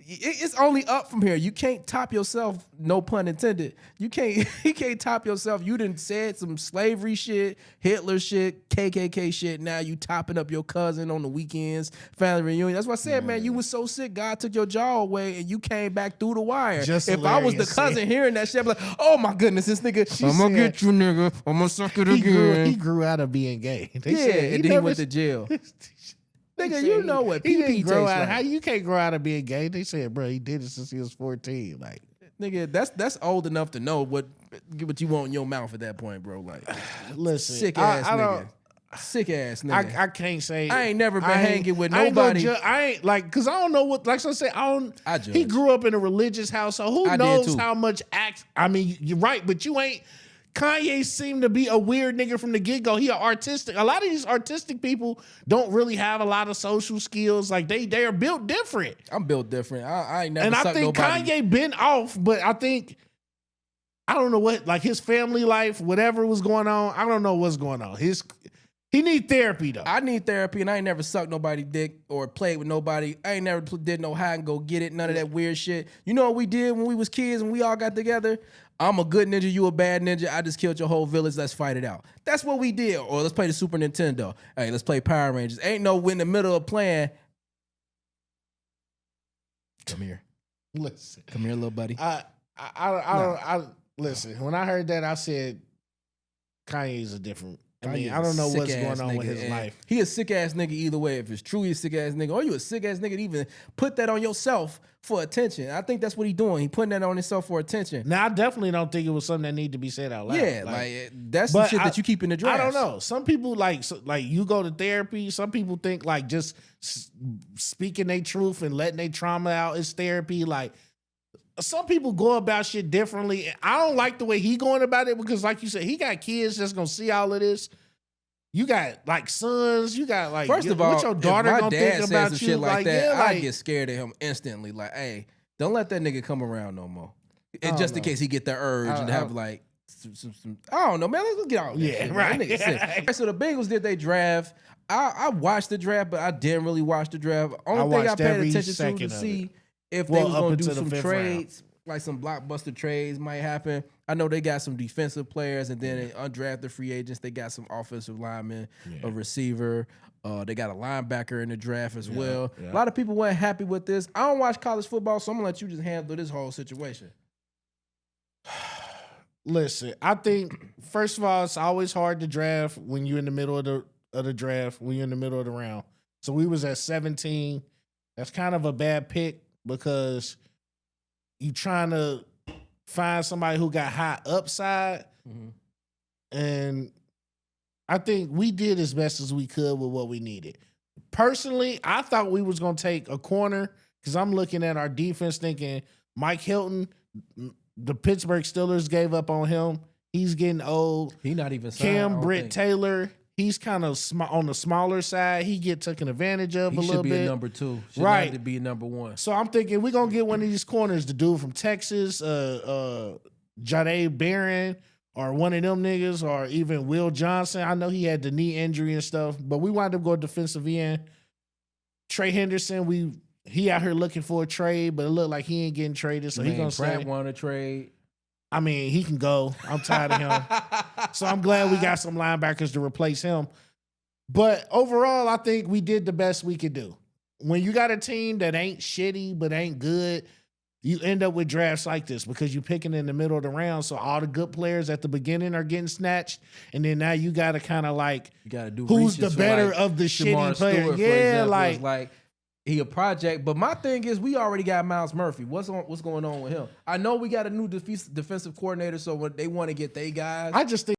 it's only up from here. You can't top yourself, no pun intended. You can't top yourself. You done said some slavery shit, Hitler shit, KKK shit. Now you topping up your cousin on the weekends, family reunion. That's what I said, man. You was so sick, God took your jaw away and you came back through the wire. If I was the cousin hearing that shit, I'd be like, oh my goodness, this nigga, I'm gonna get you, nigga. I'm gonna suck it again. He grew out of being gay. And then he went to jail. Nigga, you know what PP tastes like. How you can't grow out of being gay? They said, bro, he did it since he was 14. Like, nigga, that's old enough to know what you want in your mouth at that point, bro. Like, listen, sick ass nigga. Sick ass nigga. I can't say. I ain't never been hanging with nobody. I ain't like, cause I don't know what. Like I said, he grew up in a religious household. Who knows how much acts? I mean, you're right, but you ain't. Kanye seemed to be a weird nigga from the get-go. He artistic. A lot of these artistic people don't really have a lot of social skills. Like they are built different. I'm built different. I ain't never. And I think nobody. Kanye been off, but I don't know what, like his family life, whatever was going on. I don't know what's going on. He need therapy though. I need therapy, and I ain't never sucked nobody dick or played with nobody. I ain't never did no hide and go get it. None of that weird shit. You know what we did when we was kids and we all got together? I'm a good ninja, you a bad ninja. I just killed your whole village. Let's fight it out. That's what we did. Or let's play the Super Nintendo. Hey, let's play Power Rangers. Ain't no in the middle of playing. Come here. Listen. Come here, little buddy. Listen. When I heard that, I said, Kanye's a different. I mean, I don't know what's going on with his life. He a sick ass nigga either way. If it's true, he a sick ass nigga. Or you a sick ass nigga to even put that on yourself for attention. I think that's what he doing. He putting that on himself for attention. Now, I definitely don't think it was something that need to be said out loud. Yeah, like that's the shit that you keep in the drafts. I don't know. Some people like you go to therapy. Some people think like just speaking their truth and letting their trauma out is therapy. Like some people go about shit differently. I don't like the way he going about it because, like you said, he got kids that's gonna see all of this. You got like sons. You got like first of all, what your daughter if my gonna dad think says about some you? shit like that, yeah, I get scared of him instantly. Like, hey, don't let that nigga come around no more. It's just in case he get the urge and have like some I don't know, man. Let's get out. Yeah, right. That nigga sick. So the Bengals did they draft. I watched the draft, but I didn't really watch the draft. Only thing I paid attention to see if they was gonna do some trades. Like some blockbuster trades might happen. I know they got some defensive players, and then undrafted free agents. They got some offensive linemen, a receiver. They got a linebacker in the draft as well. Yeah. A lot of people weren't happy with this. I don't watch college football, so I'm gonna let you just handle this whole situation. Listen, I think first of all, it's always hard to draft when you're in the middle of the draft, when you're in the middle of the round. So we was at 17. That's kind of a bad pick because you trying to find somebody who got high upside. Mm-hmm. And I think we did as best as we could with what we needed. Personally, I thought we was going to take a corner because I'm looking at our defense thinking Mike Hilton, the Pittsburgh Steelers gave up on him. He's getting old. He not even signed, Cam Britt-Taylor, he's kind of on the smaller side. He get taken advantage of a little bit. He should be a number 2. Right. To be a number 1. So I'm thinking we're going to get one of these corners, the dude from Texas, Jahdae Barron, or one of them niggas, or even Will Johnson. I know he had the knee injury and stuff, but we wound up going defensive end. Trey Henderson, he out here looking for a trade, but it looked like he ain't getting traded, so he going to say. want a trade. I mean, he can go. I'm tired of him. So I'm glad we got some linebackers to replace him. But overall, I think we did the best we could do. When you got a team that ain't shitty but ain't good, you end up with drafts like this because you're picking in the middle of the round. So all the good players at the beginning are getting snatched. And then now you got to kind of like, you gotta do who's the better of the shitty players? Yeah, like He a project, but my thing is we already got Miles Murphy. What's going on with him? I know we got a new defensive coordinator, so when they want to get their guys. I just think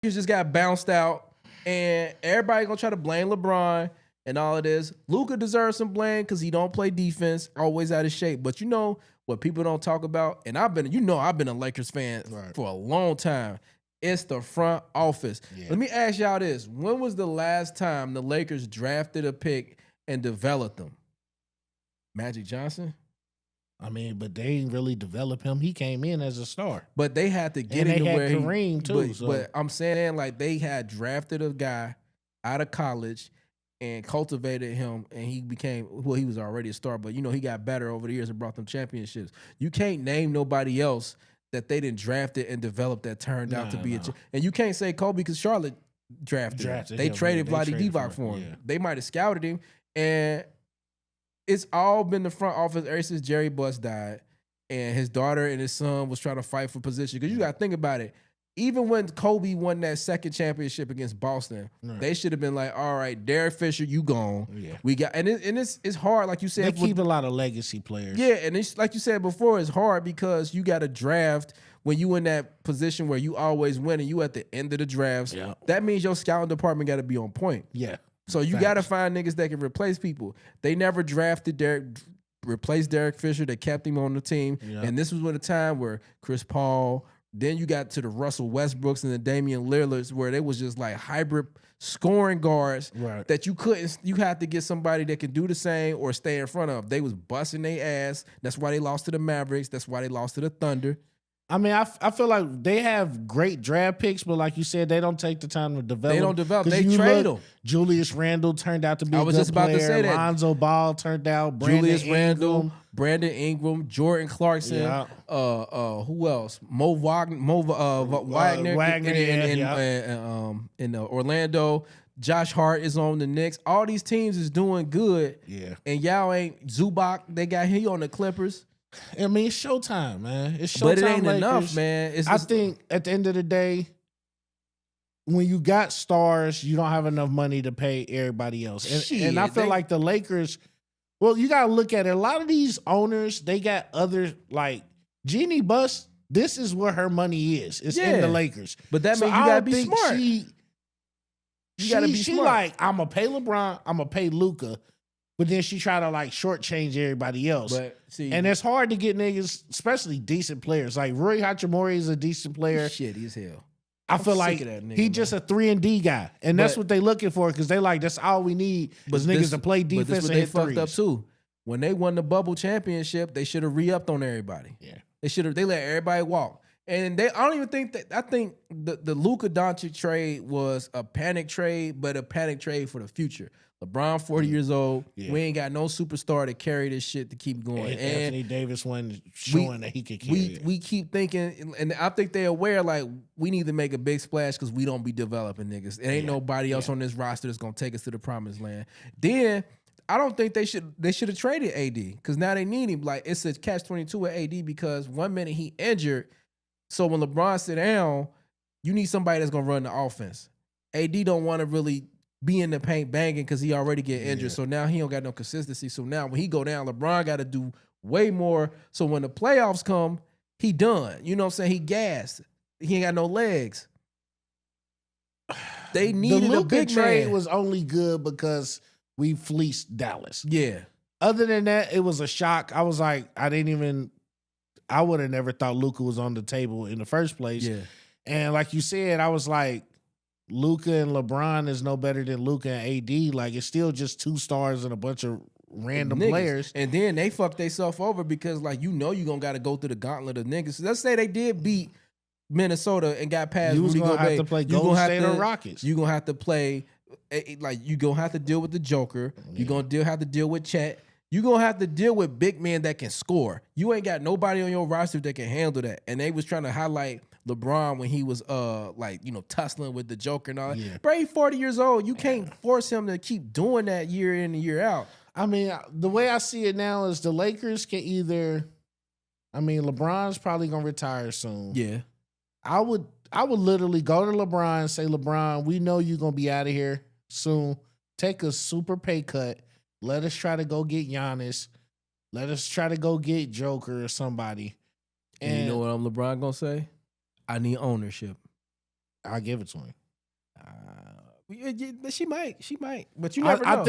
just got bounced out, and everybody gonna try to blame LeBron and all of this. Luka deserves some blame because he don't play defense, always out of shape. But you know what people don't talk about, and I've been a Lakers fan for a long time. It's the front office. Yeah. Let me ask y'all this: when was the last time the Lakers drafted a pick and developed them? Magic Johnson. I mean, but they didn't really develop him. He came in as a star. But they had to get him to where Kareem too. But I'm saying, like, they had drafted a guy out of college and cultivated him, and he became, well, he was already a star, but, you know, he got better over the years and brought them championships. You can't name nobody else that they didn't draft it and develop that turned out to be a and you can't say Kobe because Charlotte drafted him. They traded Vlade Divac for him. Yeah. They might have scouted him, and it's all been the front office ever since Jerry Buss died, and his daughter and his son was trying to fight for position. Because you got to think about it. Even when Kobe won that second championship against Boston, they should have been like, all right, Derek Fisher, you gone. Yeah. We got it's hard, like you said. They keep a lot of legacy players. Yeah, and it's like you said before, it's hard because you got to draft when you in that position where you always win and you at the end of the drafts. Yeah. That means your scouting department got to be on point. Yeah. So you got to find niggas that can replace people. They never drafted replaced Derek Fisher. They kept him on the team. Yep. And this was at a time where Chris Paul, then you got to the Russell Westbrooks and the Damian Lillards, where they was just like hybrid scoring guards that you had to get somebody that can do the same or stay in front of. They was busting their ass. That's why they lost to the Mavericks. That's why they lost to the Thunder. I mean, I feel like they have great draft picks, but like you said, they don't take the time to develop. They don't develop. They trade them. Julius Randle turned out to be a good player. I was just about to say that. Lonzo Ball turned out. Julius Randle, Brandon Ingram, Jordan Clarkson. Yeah. Who else? Mo Wagner in Orlando. Josh Hart is on the Knicks. All these teams is doing good. Yeah. And y'all ain't Zubac. They got he on the Clippers. I mean, it's showtime, man. It's showtime. But it ain't Lakers. enough, man. I think at the end of the day, when you got stars, you don't have enough money to pay everybody else. And I feel like the Lakers, well, you got to look at it. A lot of these owners, they got other, like, Jeannie Buss, this is where her money is. It's in the Lakers. But that means you got to be smart. You got to be smart. She like, I'm going to pay LeBron, I'm going to pay Luka. But then she try to like shortchange everybody else. And it's hard to get niggas, especially decent players. Like Rui Hachimura is a decent player. Shitty as hell. I feel like he's just a 3-and-D guy. And that's what they looking for because they like, that's all we need is niggas to play defense and hit threes. They fucked up too. When they won the bubble championship, they should have re-upped on everybody. Yeah. They let everybody walk. And I don't even think that, I think the Luka Doncic trade was a panic trade, but a panic trade for the future. LeBron, 40 years old. Yeah. We ain't got no superstar to carry this shit to keep going. And Anthony Davis wasn't showing that he could carry it. We keep thinking, and I think they're aware, like, we need to make a big splash because we don't be developing niggas. There ain't nobody else on this roster that's going to take us to the promised land. Then, I don't think they should have traded AD because now they need him. Like, it's a catch-22 with AD because 1 minute he injured. So when LeBron sit down, you need somebody that's going to run the offense. AD don't want to really be in the paint banging because he already get injured. So now he don't got no consistency. So now when he go down, LeBron got to do way more. So when the playoffs come, he done. You know what I'm saying? He gassed. He ain't got no legs. They needed a big trade man. Was only good because we fleeced Dallas. Yeah. Other than that, it was a shock. I was like, I would have never thought Luka was on the table in the first place. Yeah. And like you said, I was like, Luka and LeBron is no better than Luka and AD. Like, it's still just 2 stars and a bunch of random players. And then they fucked themselves over because, like, you're going to got to go through the gauntlet of niggas. So let's say they did beat Minnesota and got past Rudy Gobert. You was going to have to play Golden State or Rockets. You're going to have to play, like, you're going to have to deal with the Joker. Yeah. You're going to have to deal with Chet. You're going to have to deal with big men that can score. You ain't got nobody on your roster that can handle that. And they was trying to highlight LeBron when he was tussling with the Joker and all that. Yeah. Bro, he's 40 years old. You can't force him to keep doing that year in and year out. I mean, the way I see it now is the Lakers can either, I mean, LeBron's probably gonna retire soon. Yeah. I would literally go to LeBron and say, LeBron, we know you're gonna be out of here soon. Take a super pay cut. Let us try to go get Giannis. Let us try to go get Joker or somebody. And you know what LeBron gonna say? I need ownership. I'll give it to him. She might, but you never know.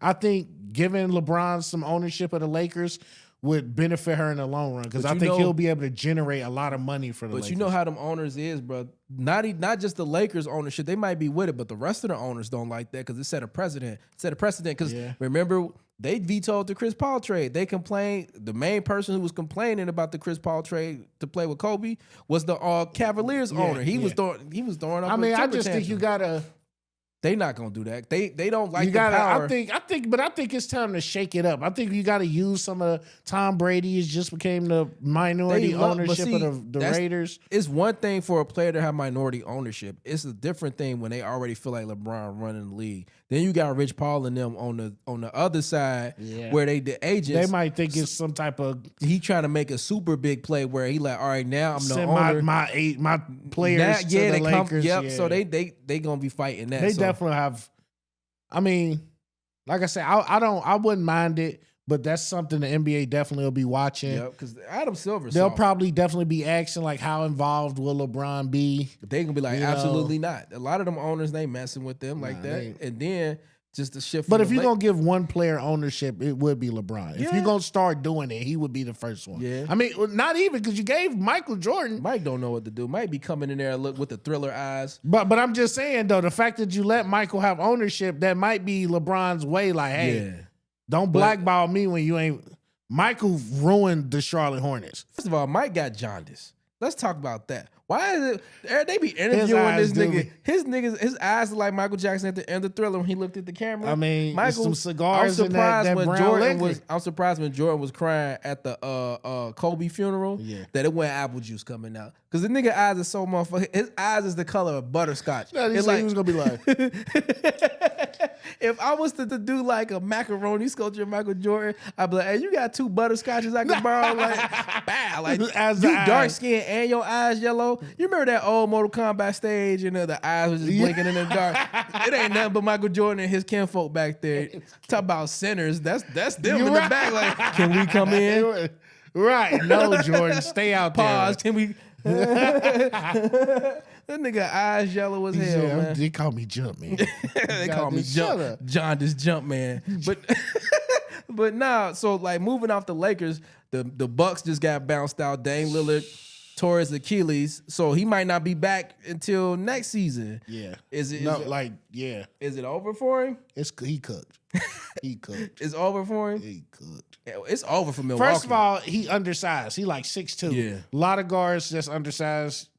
I think giving LeBron some ownership of the Lakers would benefit her in the long run because I think he'll be able to generate a lot of money for the Lakers. But you know how them owners is, bro. Not just the Lakers ownership. They might be with it, but the rest of the owners don't like that because it set a precedent. Because remember, they vetoed the Chris Paul trade. They complained. The main person who was complaining about the Chris Paul trade to play with Kobe was the Cavaliers owner. He was throwing up. I mean, I just think you gotta. They not gonna do that. They don't like the power. I think it's time to shake it up. I think you got to use some of Tom Brady has just became the minority ownership of the Raiders. It's one thing for a player to have minority ownership. It's a different thing when they already feel like LeBron running the league. Then you got Rich Paul and them on the other side where the agents. They might think it's some type of he trying to make a super big play where he like, all right, now I'm the owner. My players to the Lakers. So they gonna be fighting that. They definitely have. I mean, like I said, I wouldn't mind it, but that's something the NBA definitely will be watching. Yep, because Adam Silver, they'll probably definitely be asking like, how involved will LeBron be? They gonna be like, absolutely not. A lot of them owners, they messing with them like that, and then just the shift. But if you're gonna give one player ownership, it would be LeBron. If you're gonna start doing it, he would be the first one. Yeah, I mean, not even because you gave Michael Jordan. Mike don't know what to do. Might be coming in there look with the Thriller eyes. But I'm just saying though, the fact that you let Michael have ownership, that might be LeBron's way. Like, hey, don't blackball me when you ain't. Michael ruined the Charlotte Hornets. First of all, Mike got jaundice. Let's talk about that. Why is it they be interviewing this nigga? His eyes look like Michael Jackson at the end of Thriller when he looked at the camera. I mean, Michael, some cigars. I'm surprised when Jordan was crying at the Kobe funeral that it wasn't apple juice coming out. Because the nigga eyes are so motherfucking. His eyes is the color of butterscotch. No, he was gonna be like. If I was to do like a macaroni sculpture of Michael Jordan, I'd be like, hey, you got 2 butterscotches I can borrow? Like, bow. Like, you dark skin and your eyes yellow. You remember that old Mortal Kombat stage and the eyes was just blinking in the dark? It ain't nothing but Michael Jordan and his kinfolk back there. Talk about sinners. That's them in the back. Like, can we come in? Right. No, Jordan. Stay out there. Pause. Can we? That nigga eyes yellow as hell, man. They call me Jump Man. They call me John this Jump Man. But nah, so like moving off the Lakers, the Bucks just got bounced out. Dame Lillard tore his Achilles, so he might not be back until next season. Yeah. Is it over for him? He cooked. He cooked. It's over for him? He cooked. It's over for Milwaukee. First of all, he undersized. He like 6'2". Yeah. A lot of guards that's undersized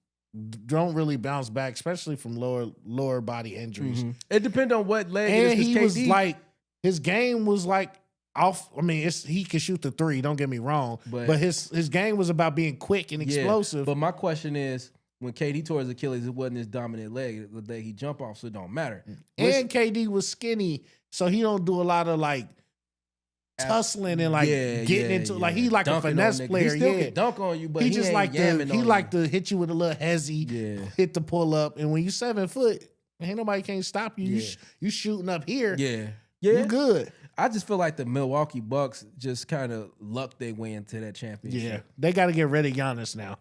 don't really bounce back, especially from lower body injuries. Mm-hmm. It depends on what leg and it is. He was like, his game was like off. I mean, he could shoot the 3. Don't get me wrong, but his game was about being quick and explosive. But my question is, when KD tore his Achilles, it wasn't his dominant leg. The leg he jumped off, so it don't matter. And KD was skinny, so he don't do a lot of like tussling and like getting into like he like dunking a finesse player. He still can dunk on you, but he just like to hit you with a little hezzy, hit the pull up, and when you 7 foot, ain't nobody can stop you. You shooting up here, you good. I just feel like the Milwaukee Bucks just kind of lucked their way into that championship. Yeah, they got to get rid of Giannis now.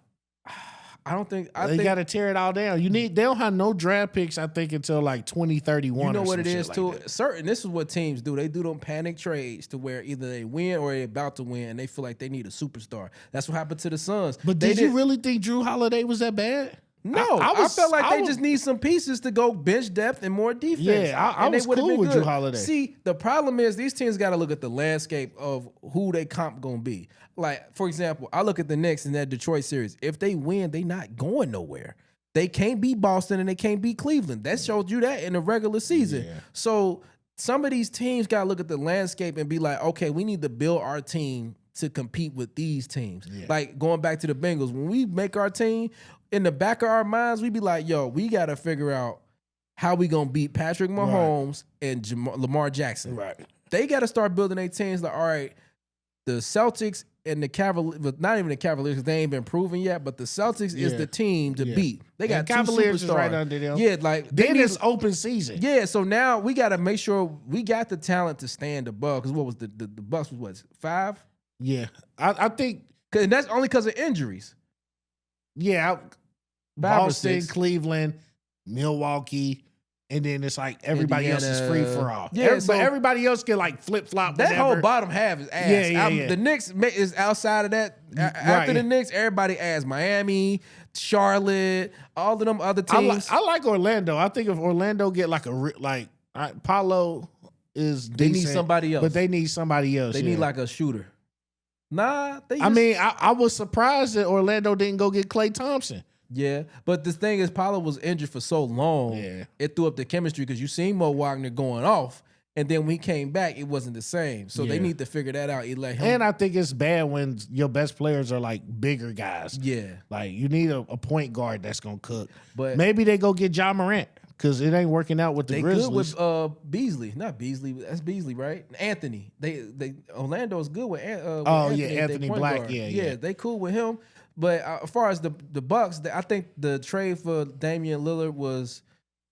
I think they got to tear it all down. They don't have no draft picks, I think, until like 2031. You know what it is too. Like this is what teams do. They do them panic trades to where either they win or they're about to win, and they feel like they need a superstar. That's what happened to the Suns. But did you really think Drew Holiday was that bad? No, I felt like they just need some pieces to go bench depth and more defense. Yeah, I was cool with Drew Holiday. See, the problem is these teams got to look at the landscape of who they comp gonna be. Like, for example, I look at the Knicks in that Detroit series. If they win, they not going nowhere. They can't beat Boston and they can't beat Cleveland. That showed you that in the regular season. Yeah. So some of these teams got to look at the landscape and be like, okay, we need to build our team to compete with these teams. Yeah. Like going back to the Bengals, when we make our team, in the back of our minds, we be like, yo, we got to figure out how we going to beat Patrick Mahomes and Lamar Jackson. Right. They got to start building their teams like, all right, the Celtics and the Cavaliers, but not even the Cavaliers because they ain't been proven yet, but the Celtics is the team to beat. They got Cavaliers 2 superstars. Is right under them. Yeah, like then it's open season. Yeah, so now we got to make sure we got the talent to stand above. Because what was the Bucks was what, 5? Yeah, I think, and that's only because of injuries. Yeah, Boston, Cleveland, Milwaukee. And then it's like everybody else is free for all. Yeah, but everybody else can like flip flop. That whole bottom half is ass. Yeah. The Knicks is outside of that. After the Knicks, everybody ass. Miami, Charlotte, all of them other teams. I like Orlando. I think if Orlando get like Paolo is decent, they need somebody else. But they need somebody else. They need like a shooter. Nah, I was surprised that Orlando didn't go get Klay Thompson. Yeah, but the thing is, Paolo was injured for so long, it threw up the chemistry because you seen Mo Wagner going off, and then when he came back, it wasn't the same. So they need to figure that out. And I think it's bad when your best players are like bigger guys. Yeah, like you need a point guard that's gonna cook. But maybe they go get Ja Morant because it ain't working out with the Grizzlies. They good with Beasley, not Beasley. That's Beasley, right? Anthony. Orlando is good with. Anthony Black. Guard. Yeah, they cool with him. But as far as the Bucks, I think the trade for Damian Lillard was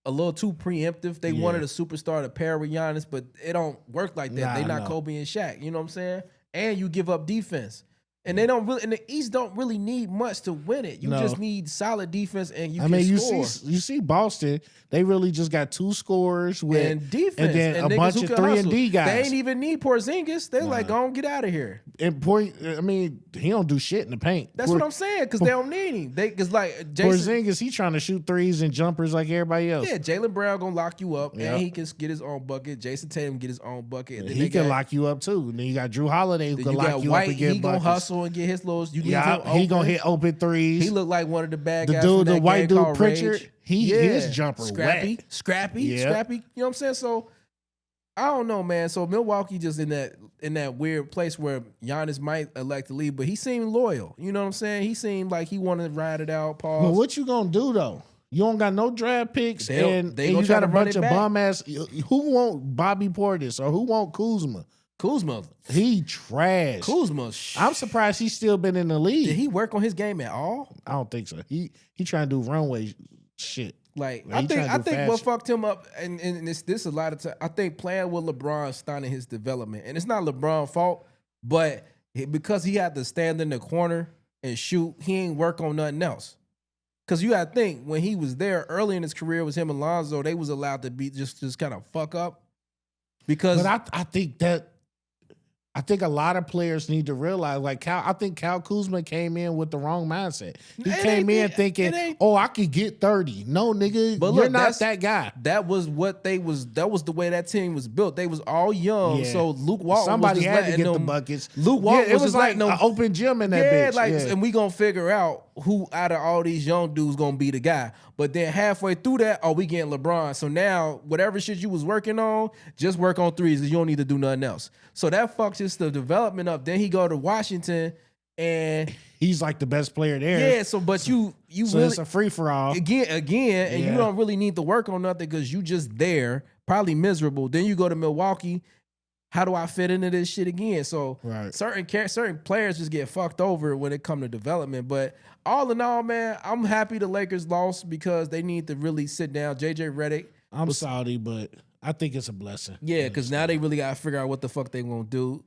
a little too preemptive. They wanted a superstar to pair with Giannis, but it don't work like that. They not Kobe and Shaq. You know what I'm saying? And you give up defense. And they don't really, and the East don't really need much to win it. You just need solid defense, and you can score. You see Boston, they really just got two scorers with defense, and then a bunch of 3-and-D guys. They ain't even need Porzingis. They're like, go on, get out of here. And he don't do shit in the paint. That's what I'm saying, because they don't need him. Because like Porzingis, he trying to shoot threes and jumpers like everybody else. Yeah, Jaylen Brown gonna lock you up, and he can get his own bucket. Jason Tatum get his own bucket. And then he can lock you up too. And then you got Drew Holiday who can lock you up and get buckets. He gonna hustle and get his little. He gonna hit open threes. He looked like one of the bad guys. The white dude Pritchard. His jumper scrappy. You know what I'm saying? So I don't know, man. So Milwaukee just in that weird place where Giannis might elect to leave, but he seemed loyal. You know what I'm saying? He seemed like he wanted to ride it out. Pause. Well, what you gonna do though? You don't got no draft picks, and you got a bunch of bum ass. Who want Bobby Portis or who want Kuzma? He trash. Kuzma. I'm surprised he's still been in the league. Did he work on his game at all? I don't think so. He trying to do runway shit. Like I think what fucked him up, and this a lot of time. I think playing with LeBron stunted his development, and it's not LeBron's fault, but because he had to stand in the corner and shoot, he ain't work on nothing else. Because you got to think when he was there early in his career, it was him and Lonzo. They was allowed to be just kind of fuck up. Because I think a lot of players need to realize, like I think Kyle Kuzma came in with the wrong mindset. He came in thinking, I could get 30. No, nigga, but you're not that guy. That was the way that team was built. They was all young. So Luke Walton was just had to get the buckets. Luke Walton was just like an open gym in that bitch. And we gonna figure out who out of all these young dudes gonna be the guy. But then halfway through that, we getting LeBron. So now whatever shit you was working on, just work on threes because you don't need to do nothing else. So that fucks just the development up. Then he go to Washington and he's like the best player there. Yeah, so but you so really, it's a free for all. Again, and you don't really need to work on nothing because you just there, probably miserable. Then you go to Milwaukee. How do I fit into this shit again? So certain players just get fucked over when it come to development. But all in all, man, I'm happy the Lakers lost because they need to really sit down. JJ Redick. I'm salty, but I think it's a blessing. Yeah, because now they really got to figure out what the fuck they gonna do.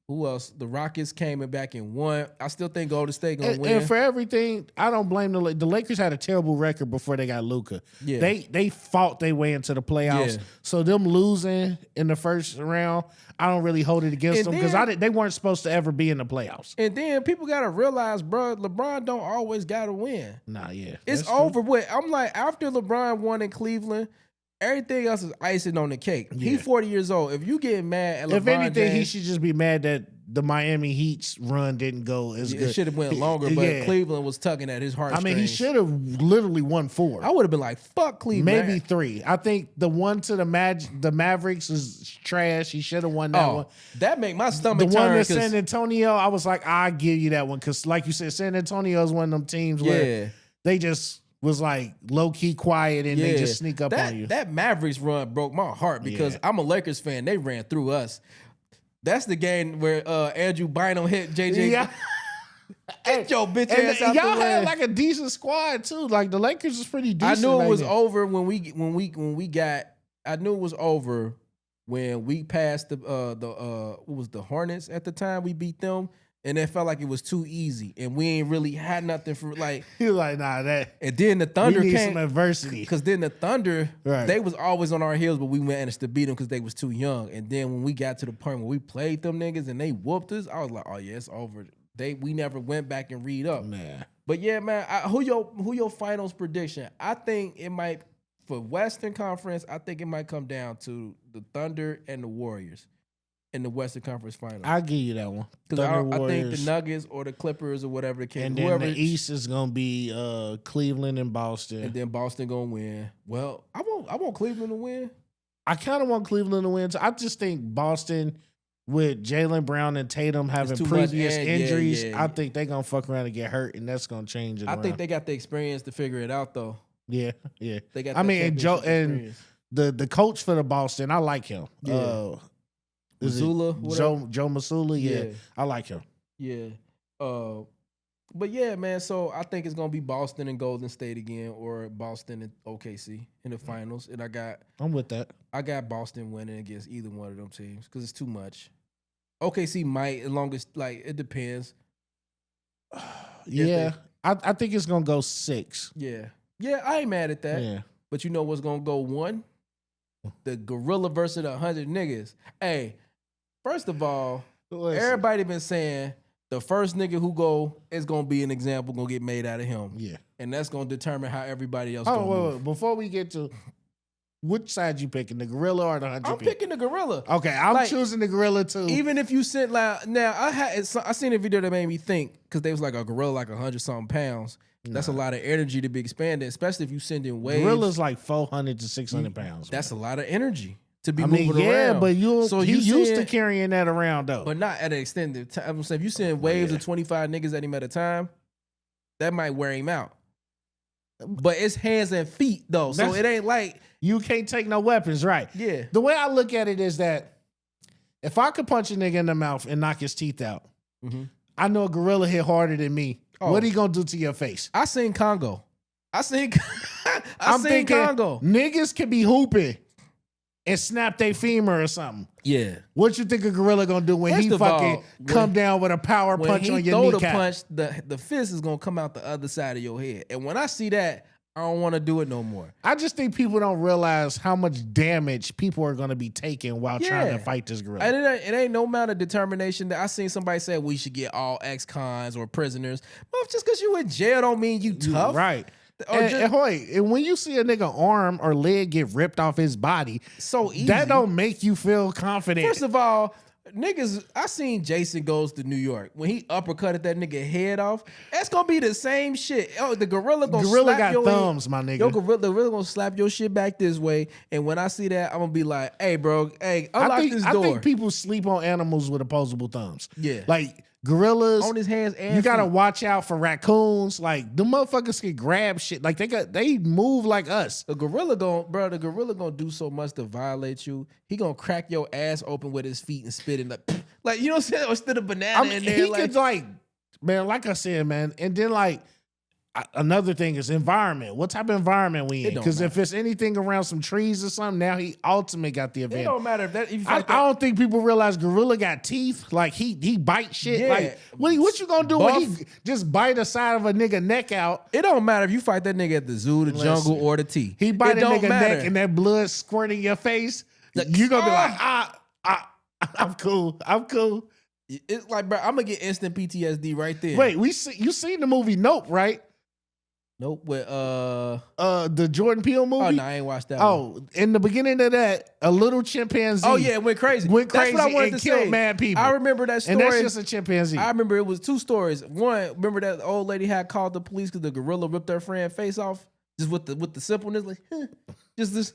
Who else? The Rockets came back and won. I still think Golden State gonna win. And for everything, I don't blame the Lakers. Had a terrible record before they got Luka. Yeah, they fought their way into the playoffs. Yeah. So them losing in the first round, I don't really hold it against them because they weren't supposed to ever be in the playoffs. And then people gotta realize, bro, LeBron don't always gotta win. Nah, yeah, it's over with. I'm like, after LeBron won in Cleveland, everything else is icing on the cake. Yeah. He's 40 years old. If you get mad at LeBron if anything, James, he should just be mad that the Miami Heat's run didn't go as good. It should have went longer, but Cleveland was tugging at his heartstrings. I mean, he should have literally won 4. I would have been like, fuck Cleveland. Maybe 3. I think the one to the Mavericks is trash. He should have won that one. That make my stomach turn. The one to San Antonio, I was like, I'll give you that one. Because like you said, San Antonio is one of them teams where they just was like low-key quiet and they just sneak up on you. That Mavericks run broke my heart because I'm a Lakers fan. They ran through us. That's the game where Andrew Bynum hit JJ. Yeah. Get your bitch ass out y'all the way. had like a decent squad too. Like the Lakers was pretty decent. I knew it was over when we got. I knew it was over when we passed the what was the Hornets at the time. We beat them And it felt like it was too easy, and we ain't really had nothing for like. He was like, nah, that. And then the Thunder we need came some adversity because then the Thunder Right. they was always on our heels, but we managed to beat them because they was too young. And then when we got to the point where we played them niggas and they whooped us, I was like, oh yeah, it's over. We never went back and read up. Man. But yeah, man, who your finals prediction? I think it might for Western Conference. I think it might come down to the Thunder and the Warriors in the Western Conference Finals. I'll give you that one. Because I think the Nuggets or the Clippers or whatever the case. And then the East is gonna be Cleveland and Boston. And then Boston gonna win. Well, I want Cleveland to win. I kind of want Cleveland to win. So I just think Boston with Jaylen Brown and Tatum having previous injuries, I think they're gonna fuck around and get hurt, and that's gonna change it. I think they got the experience to figure it out though. Yeah. They got. I mean, and the coach for the Boston, I like him. Yeah. Mazzulla, Joe Mazzulla, yeah, I like him. Yeah, but yeah, man. So I think it's gonna be Boston and Golden State again, or Boston and OKC in the finals. And I'm with that. I got Boston winning against either one of them teams because it's too much. OKC might, as long as like it depends. Yeah, I think it's gonna go 6. Yeah, I ain't mad at that. Yeah, but you know what's gonna go 1? The gorilla versus the 100 niggas. Hey. First of all, everybody been saying the first nigga who go is gonna be an example, gonna get made out of him. Yeah, and that's gonna determine how everybody else. Wait. Before we get to which side you picking, the gorilla or the 100? I'm picking the gorilla. Okay, I'm choosing the gorilla too. Even if you sent like now, I seen a video that made me think because they was like a gorilla like 100-something pounds. That's a lot of energy to be expanded, especially if you send in waves. Gorilla's like 400 to 600 pounds. That's a lot of energy. To be moving around. Yeah, but he used to carrying that around though. But not at an extended time. I'm saying if you send waves of 25 niggas at him at a time, that might wear him out. But it's hands and feet though, so it ain't like you can't take no weapons, right? Yeah. The way I look at it is that if I could punch a nigga in the mouth and knock his teeth out, I know a gorilla hit harder than me. Oh. What he gonna do to your face? I seen Congo. I seen Congo. Niggas can be hooping and snap their femur or something. Yeah. What you think a gorilla gonna do when he fucking come down with a power punch on your kneecap? When he throw the punch, the fist is gonna come out the other side of your head. And when I see that, I don't want to do it no more. I just think people don't realize how much damage people are gonna be taking while trying to fight this gorilla. And it ain't no amount of determination that I seen somebody say we should get all ex-cons or prisoners. Well, just because you in jail don't mean you tough. Right. And when you see a nigga arm or leg get ripped off his body, so easy. That don't make you feel confident. First of all, niggas, I seen Jason Goes to New York. When he uppercutted that nigga head off, that's gonna be the same shit. Oh, the gorilla gonna slap got your thumbs, head. My nigga. Yo, the gorilla gonna slap your shit back this way. And when I see that, I'm gonna be like, hey, bro, unlock this door. I think people sleep on animals with opposable thumbs. Yeah. Like gorillas on his hands and you gotta watch out for raccoons. Like the motherfuckers can grab shit. Like they move like us. The gorilla gonna do so much to violate you. He gonna crack your ass open with his feet and spit in like you know what I'm saying? Or spit a banana in there. He could man, like I said, man. And then another thing is environment. What type of environment we in? Because if it's anything around some trees or something, now he ultimately got the advantage. It don't matter if that. I don't think people realize gorilla got teeth. Like he bites shit. Yeah. Like what you gonna do when he just bite the side of a nigga neck out? It don't matter if you fight that nigga at the zoo, the jungle, or the T. He bite a nigga neck and that blood squirting your face. You gonna be like I'm cool. It's like, bro, I'm gonna get instant PTSD right there. Wait, you seen the movie Nope, right? Nope. With the Jordan Peele movie. Oh no, I ain't watched that. One. In the beginning of that, a little chimpanzee. Oh yeah, it went crazy. That's what I wanted to killed say. Mad people. I remember that story. And that's just a chimpanzee. I remember it was 2 stories. One, remember that old lady had called the police because the gorilla ripped her friend's face off, just with the simpleness, like just this.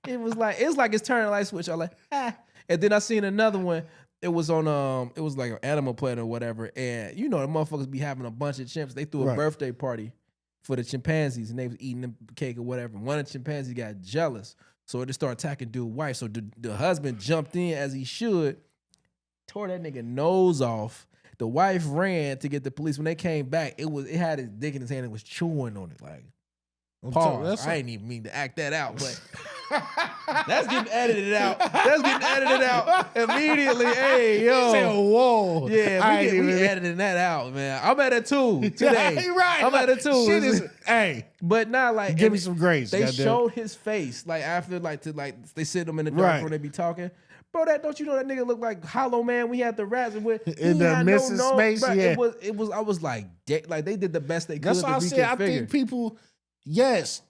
It was like it's turning a light switch. I'm like, and then I seen another one. It was on it was like an Animal Planet or whatever, and you know the motherfuckers be having a bunch of chimps. They threw a birthday party for the chimpanzees, and they was eating the cake or whatever. One of the chimpanzees got jealous, so it just started attacking dude's wife. So the husband jumped in as he should, tore that nigga nose off. The wife ran to get the police. When they came back, it had his dick in his hand and was chewing on it like. Pause. I ain't even mean to act that out, but That's getting edited out. That's getting edited out immediately. Hey, yo. Say, whoa. Yeah, we editing that out, man. I'm at a 2 today. Right. I'm at a 2. Shit is, hey. But not like give me some grace. They showed his face like after they sit him in the dark when they be talking. Bro, don't you know that nigga look like Hollow Man? We had the rats with in the missing space. Bro, yeah, it was. I was like they did the best they could. That's why I said I think people. Yes,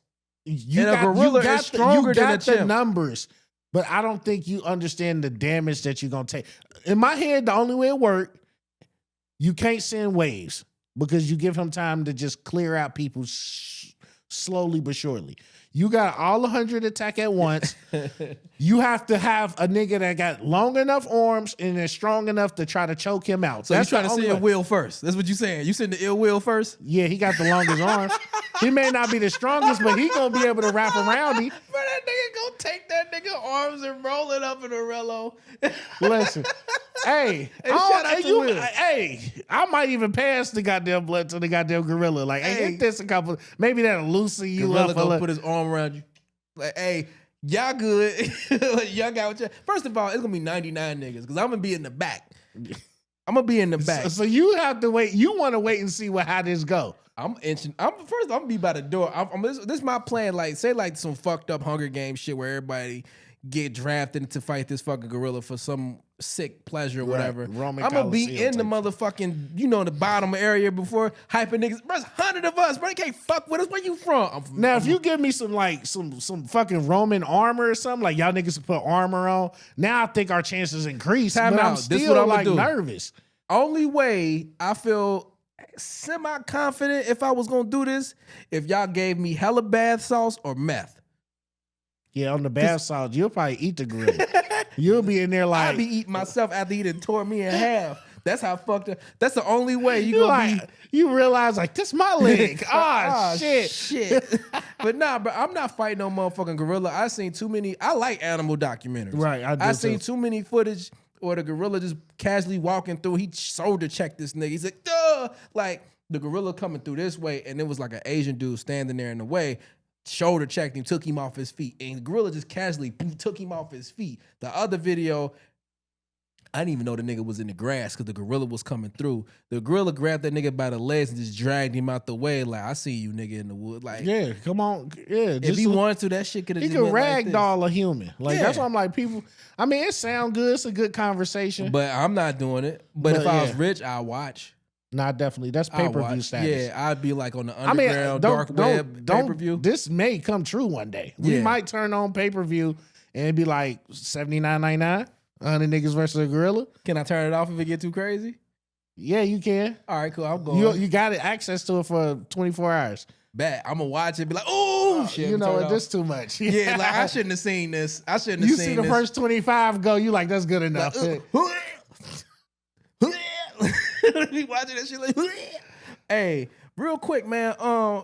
you got, a gorilla is stronger than a chimp. The numbers, but I don't think you understand the damage that you're gonna take. In my head, the only way it worked, you can't send waves because you give him time to just clear out people slowly but surely. You got all 100 attack at once. You have to have a nigga that got long enough arms and is strong enough to try to choke him out. So you trying to send your will first. That's what you saying. You send the ill will first? Yeah, he got the longest arms. He may not be the strongest, but he gonna be able to wrap around him. Bro, that nigga gonna take that nigga arms and roll it up in a rello. Listen, hey, shout out to Will. Hey, I might even pass the goddamn blood to the goddamn gorilla. Like, hey, hit this a couple. Maybe that'll loosen you gorilla up. Gonna put his arm around you. Like, hey, y'all good. Y'all got what y'all. First of all, it's gonna be 99 niggas because I'm gonna be in the back. I'm gonna be in the back. So you have to wait. You want to wait and see how this go. I'm gonna be by the door. This is my plan. Like, say like some fucked up Hunger Games shit where everybody get drafted to fight this fucking gorilla for some sick pleasure or whatever. I'm gonna be in the motherfucking, the bottom area before hyping niggas. Bro, 100 of us, bro. They can't fuck with us. Where you from? If you give me some fucking Roman armor or something, like y'all niggas can put armor on, now I think our chances increase. Time but out. I'm still this is what I'm like gonna do. Nervous. Only way I feel semi-confident if I was gonna do this, if y'all gave me hella bath sauce or meth. Yeah, on the bath sauce, you'll probably eat the gorilla. You'll be in there like... I'll be eating myself after he done tore me in half. That's how fucked up. That's the only way you gonna be... You realize, like, this my leg. Shit. But nah, bro, I'm not fighting no motherfucking gorilla. I seen too many... I like animal documentaries. Right, I seen too many footage or the gorilla just casually walking through. He shoulder checked this nigga. He's like, duh! Like, the gorilla coming through this way, and it was like an Asian dude standing there in the way. Shoulder checked him, took him off his feet, and the gorilla just casually took him off his feet. The other video, I didn't even know the nigga was in the grass because the gorilla was coming through. The gorilla grabbed that nigga by the legs and just dragged him out the way. Like, I see you, nigga, in the wood. Like, yeah, come on, yeah. If he wanted to, that shit could have. He could ragdoll a human. Like that's why I'm like, people. I mean, it sounds good. It's a good conversation. But I'm not doing it. But if I was rich, I'd watch. Nah, definitely. That's pay-per-view status. Yeah, I'd be like on the underground, dark web pay-per-view. This may come true one day. We might turn on pay-per-view and it'd be like $79.99. 100 niggas versus a gorilla. Can I turn it off if it get too crazy? Yeah, you can. All right, cool. I'm going. You got access to it for 24 hours. Bet. I'm going to watch it and be like, oh, shit. You know what? This too much. Yeah, like I shouldn't have seen this. You see the first 25 go, you like, that's good enough. Be watching that shit like, hey, real quick, man.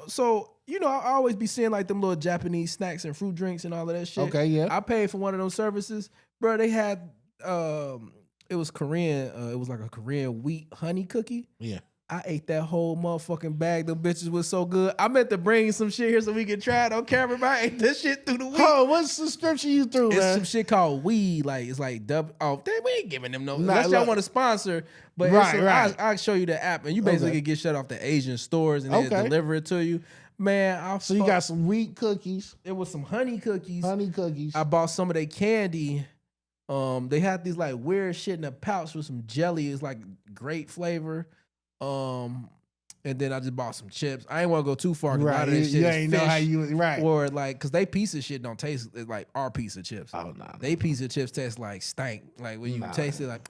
So I always be seeing like them little Japanese snacks and fruit drinks and all of that shit. Okay, yeah. I paid for one of those services, bro. They had it was Korean. It was like a Korean wheat honey cookie. Yeah. I ate that whole motherfucking bag. Them bitches was so good. I meant to bring some shit here so we can try it on camera, but I ate this shit through the week. Oh, what subscription you threw, It's man? some shit called weed. Like, it's like we ain't giving them no. Unless y'all want to sponsor. But right. I'll show you the app. And you basically can get shit off the Asian stores and they deliver it to you. Man, you got some wheat cookies. It was some honey cookies. Honey cookies. I bought some of their candy. They had these like weird shit in a pouch with some jelly. It's like grape flavor. And then I just bought some chips. I ain't want to go too far. Right, a lot of this shit you is ain't fish, know how you right. Or like, cause they piece of shit don't taste like our piece of chips. Oh no, they piece of chips taste like stank. Like when you taste it, like,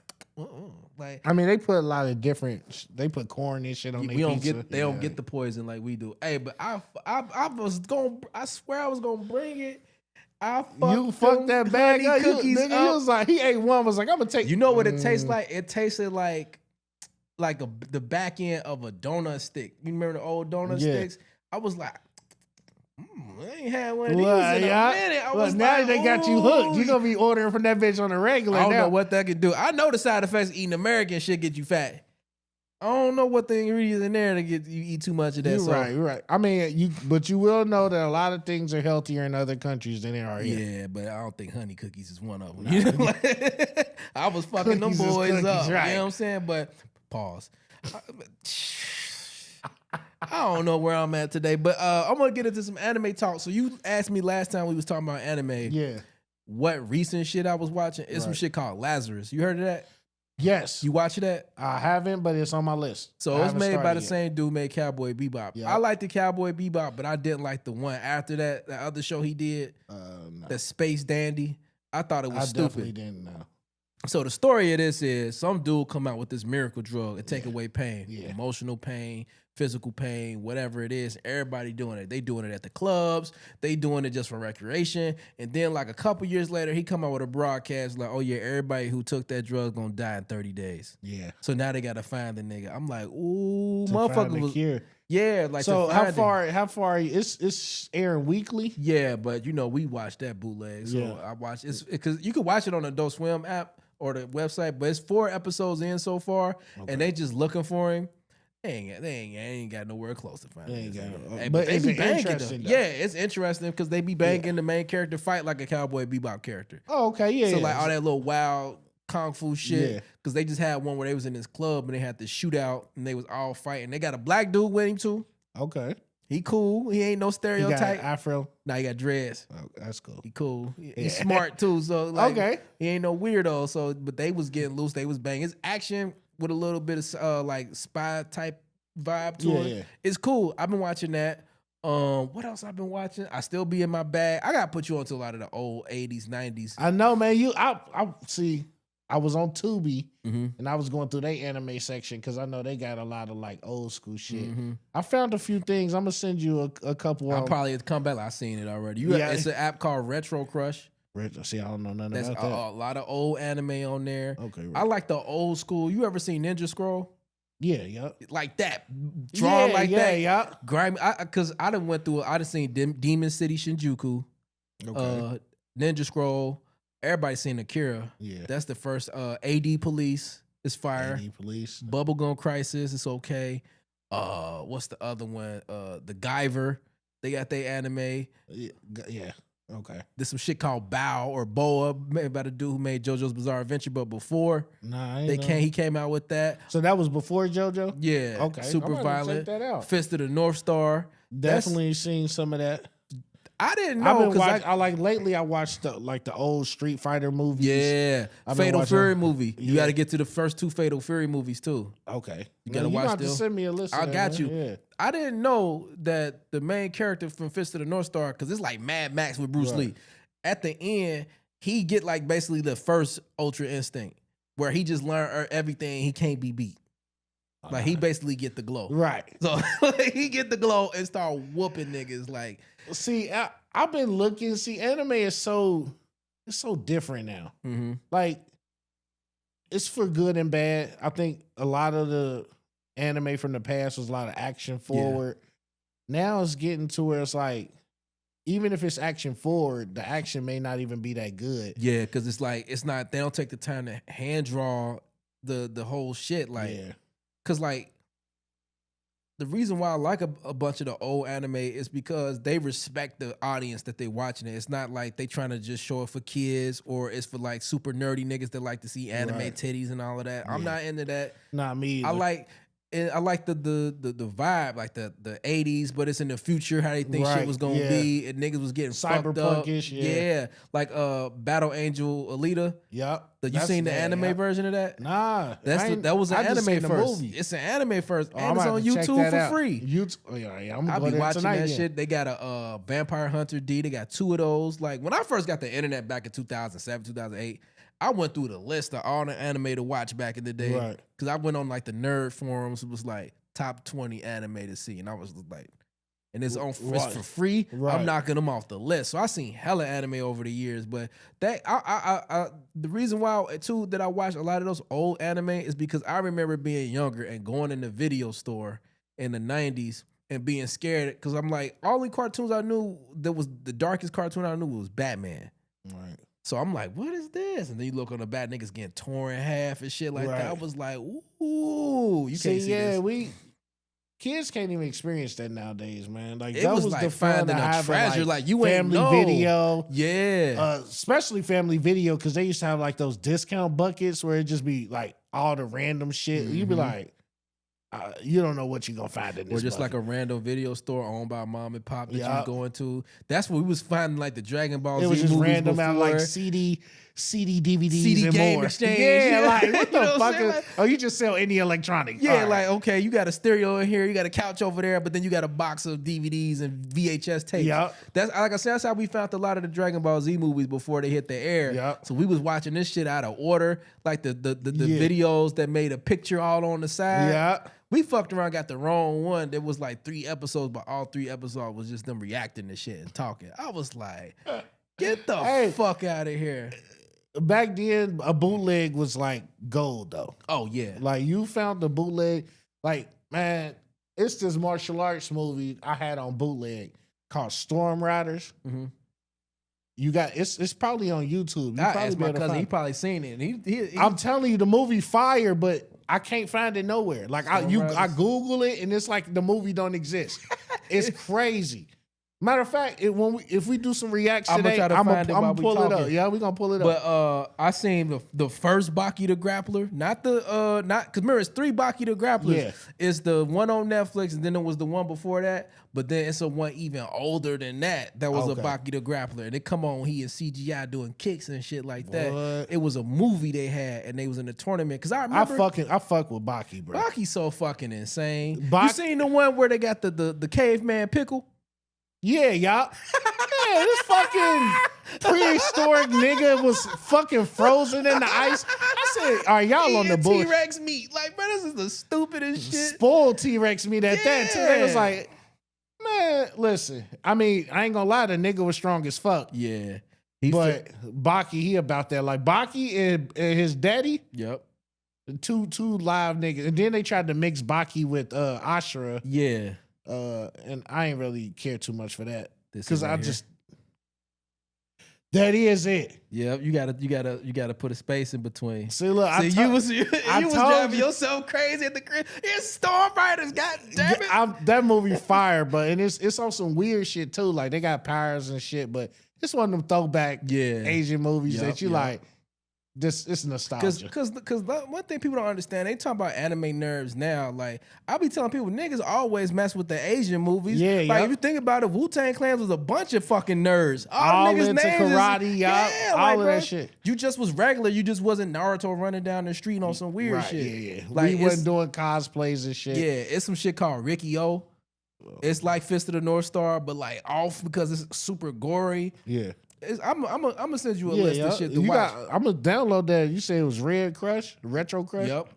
like. I mean, they put a lot of different. They put corn and shit on their pizza. They don't get the poison like we do. Hey, but I swear I was gonna bring it. You fucked that bag up. He was like, he ate one. Was like, I'm gonna take. You know what it tastes like? It tasted like the back end of a donut stick. You remember the old donut sticks? I was like, I ain't had one of these in a minute. I was now like, they got you hooked. You're going to be ordering from that bitch on the regular. I don't know what that could do. I know the side effects of eating American shit get you fat. I don't know what the ingredients in there to get you eat too much of that. You're right. I mean, but you will know that a lot of things are healthier in other countries than they are here. Yeah, but I don't think honey cookies is one of them. You know, like, I was fucking them boys cookies, up. right. You know what I'm saying? But pause. I don't know where I'm at today, but I'm gonna get into some anime talk. So you asked me last time we was talking about anime. Yeah. What recent shit I was watching? It's some shit called Lazarus. You heard of that? Yes. You watch that? I haven't, but it's on my list. So it's made by the same dude made Cowboy Bebop. Yep. I like the Cowboy Bebop, but I didn't like the one after that, the other show he did, no. the Space Dandy. I thought it was stupid. I definitely didn't know. So the story of this is some dude come out with this miracle drug and take away pain, emotional pain, physical pain, whatever it is. Everybody doing it. They doing it at the clubs. They doing it just for recreation. And then like a couple years later, he come out with a broadcast like, oh yeah, everybody who took that drug gonna die in 30 days. Yeah. So now they gotta find the nigga. I'm like, ooh, motherfucker was cure. Yeah, like so how far it's airing weekly? Yeah, but you know we watched that bootleg. So I watched it's because you can watch it on the Adult Swim app or the website, but it's 4 episodes in so far, and they just looking for him. They ain't got nowhere close to find him. But they be banging them. Yeah, it's interesting because they be banging the main character fight like a Cowboy Bebop character. Oh, okay, yeah. So like all that little wild kung fu shit. Because they just had one where they was in this club and they had this shootout and they was all fighting. They got a black dude with him too. Okay. He cool. He ain't no stereotype. He got afro. Nah, he got dreads. Oh, that's cool. He cool. He's smart too. So like, he ain't no weirdo. So, but they was getting loose. They was banging. It's action with a little bit of like spy type vibe to it. Yeah. It's cool. I've been watching that. What else I've been watching? I still be in my bag. I gotta put you onto a lot of the old 80s, 90s. I know, man. I see. I was on Tubi and I was going through their anime section because I know they got a lot of like old school shit. I found a few things. I'm gonna send you a couple. I'll probably come back. I've seen it already. It's an app called Retro Crush. See, I don't know nothing about that. A lot of old anime on there. Okay, I like the old school. You ever seen Ninja Scroll? Yeah. Like that. Drawn like that. Yeah. Grimy. Because I done went through it. I done seen Demon City Shinjuku. Okay. Ninja Scroll. Everybody seen Akira. Yeah. That's the first. AD Police is fire. AD Police. Bubblegum Crisis. It's okay. What's the other one? The Guyver. They got their anime. Yeah. Okay. There's some shit called Bow or Boa, made by the dude who made JoJo's Bizarre Adventure, but before he came out with that. So that was before JoJo? Yeah. Okay. Super violent. Check that out. Fist of the North Star. Definitely seen some of that. I didn't know because lately I watched the old Street Fighter movies. Yeah, Fatal Fury movie. You got to get to the first 2 Fatal Fury movies too. Okay, you got to watch them. To send me a list. I got you. Yeah. I didn't know that the main character from Fist of the North Star, because it's like Mad Max with Bruce Lee. At the end, he get like basically the first Ultra Instinct, where he just learned everything. He can't be beat. Like he basically get the glow. Right. So he get the glow and start whooping niggas. Like, see, I've been looking. See, anime is so different now. Like, it's for good and bad. I think a lot of the anime from the past was a lot of action forward. Now it's getting to where it's like, even if it's action forward, the action may not even be that good. Yeah, because it's like they don't take the time to hand draw the whole shit. Like, because like the reason why I like a bunch of the old anime is because they respect the audience that they watching it. It's not like they trying to just show it for kids or it's for like super nerdy niggas that like to see anime titties and all of that. I'm not into that. Not me either. I like the vibe, like the 80s, but it's in the future, how they think shit was gonna be, and niggas was getting fucked up. Yeah. Like Battle Angel Alita. Yep. You seen the anime version of that? Nah. That was an anime first. It's an anime first. And it's on YouTube for free. I'll be watching that shit. They got a Vampire Hunter D. They got 2 of those. Like when I first got the internet back in 2007, 2008, I went through the list of all the anime to watch back in the day. Right. Because I went on like the nerd forums. It was like top 20 anime to see. And I was like, and it's it's for free. Right. I'm knocking them off the list. So I seen hella anime over the years. But that the reason why too that I watched a lot of those old anime is because I remember being younger and going in the video store in the 90s and being scared. Because I'm like, all the cartoons I knew, that was the darkest cartoon I knew was Batman. Right. So I'm like, what is this? And then you look on the back, niggas getting torn in half and shit like that. I was like, ooh, you can't see this. Kids can't even experience that nowadays, man. Like it that was the like fun finding a treasure. Like you ain't family video, especially family video, because they used to have like those discount buckets where it just be like all the random shit. You'd be like, you don't know what you're gonna find in this. Or just bucket. like a random video store owned by mom and pop that you going to. That's what we was finding, like the Dragon Ball Z movies. It was just random before. out like CD, DVDs, CD and game more. exchange. Yeah, like what the fuck? Like, you just sell any electronic. Yeah, like okay, you got a stereo in here, you got a couch over there, but then you got a box of DVDs and VHS tapes. Yep. That's like I said, that's how we found a lot of the Dragon Ball Z movies before they hit the air. Yep. So we was watching this shit out of order, like the videos that made a picture all on the side. Yeah. We fucked around, got the wrong one. There was like 3 episodes, but all 3 episodes was just them reacting to shit and talking. I was like, get the fuck out of here. Back then, a bootleg was like gold, though. Oh, yeah. Like, you found the bootleg. Like, man, it's this martial arts movie I had on bootleg called Storm Riders. Mm-hmm. You got it's probably on YouTube. I asked my cousin, he probably seen it. He I'm telling you, the movie fire, but I can't find it nowhere. Like I Google it and it's like the movie don't exist. It's crazy. Matter of fact, if we do some reacts today, I'm gonna pull it up. Yeah, we're gonna pull it up. But I seen the first Baki the Grappler, not because remember it's 3 Baki the Grapplers. Yeah. It's the one on Netflix, and then it was the one before that. But then it's a one even older than that. That was a Baki the Grappler, and they come on he is CGI doing kicks and shit like that. What? It was a movie they had, and they was in the tournament. Because I remember I fuck with Baki, bro. Baki's so fucking insane. You seen the one where they got the caveman pickle? Yeah, y'all. Yeah, this fucking prehistoric nigga was fucking frozen in the ice. I said, are y'all on the bullshit? T-Rex meat. Like, man, this is the stupidest shit. Spoiled T-Rex meat at that, too. They was like, man, listen. I mean, I ain't gonna lie, the nigga was strong as fuck. Yeah. Baki, he about that. Like, Baki and his daddy. Yep. Two live niggas. And then they tried to mix Baki with Ashura. Yeah. And I ain't really care too much for that because right that is it. Yeah, you gotta put a space in between. See, look, you was driving yourself crazy at the crib. It's Storm Riders, god damn it! That movie fire, but and it's on some weird shit too. Like they got powers and shit, but it's one of them throwback Asian movies that you like. This it's nostalgia. Because one thing people don't understand, they talk about anime nerds now. Like I be telling people, niggas always mess with the Asian movies. Yeah, like if you think about it, Wu-Tang Clan was a bunch of fucking nerds. All niggas into names karate, all of that shit. You just was regular. You just wasn't Naruto running down the street on some weird shit. Yeah. Like we wasn't doing cosplays and shit. Yeah, it's some shit called Riki-Oh. It's like Fist of the North Star, but like off because it's super gory. Yeah. I'm gonna send you a list of shit to watch. I'm gonna download that. You say it was Red Crush, Retro Crush. Yep.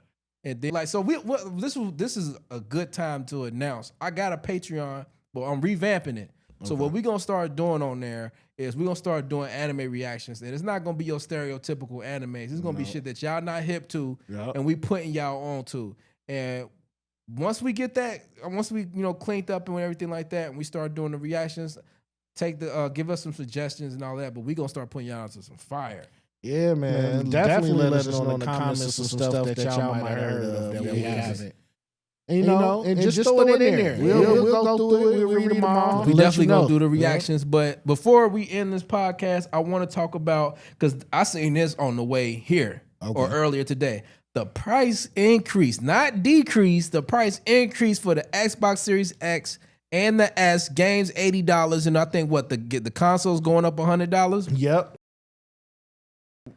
And then like so, this is a good time to announce. I got a Patreon, but I'm revamping it. So what we gonna start doing on there is we gonna start doing anime reactions, and it's not gonna be your stereotypical animes. It's gonna be shit that y'all not hip to, and we putting y'all on to. And once we get that, once we cleaned up and everything like that, and we start doing the reactions. Give us some suggestions and all that, but we gonna start putting y'all into some fire. Yeah, man. Definitely let us know in the comments some stuff that y'all might have heard of that we haven't. And just throw it in there. We'll go through it. We'll read them all. We definitely gonna do the reactions. But before we end this podcast, I want to talk about, because I seen this on the way here or earlier today. The price increase, not decrease. The price increase for the Xbox Series X and the S games $80, and I think the consoles going up $100. Yep.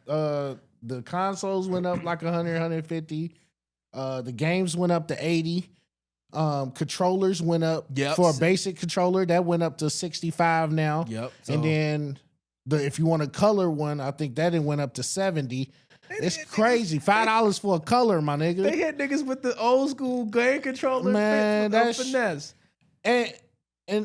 The consoles went up like 100, 150. The games went up to 80. Controllers went up for a basic controller that went up to 65 now. Yep. And then if you want a color one, I think that it went up to 70. It's crazy. $5 for a color, my nigga. They hit niggas with the old school game controller. Man, that's finesse. And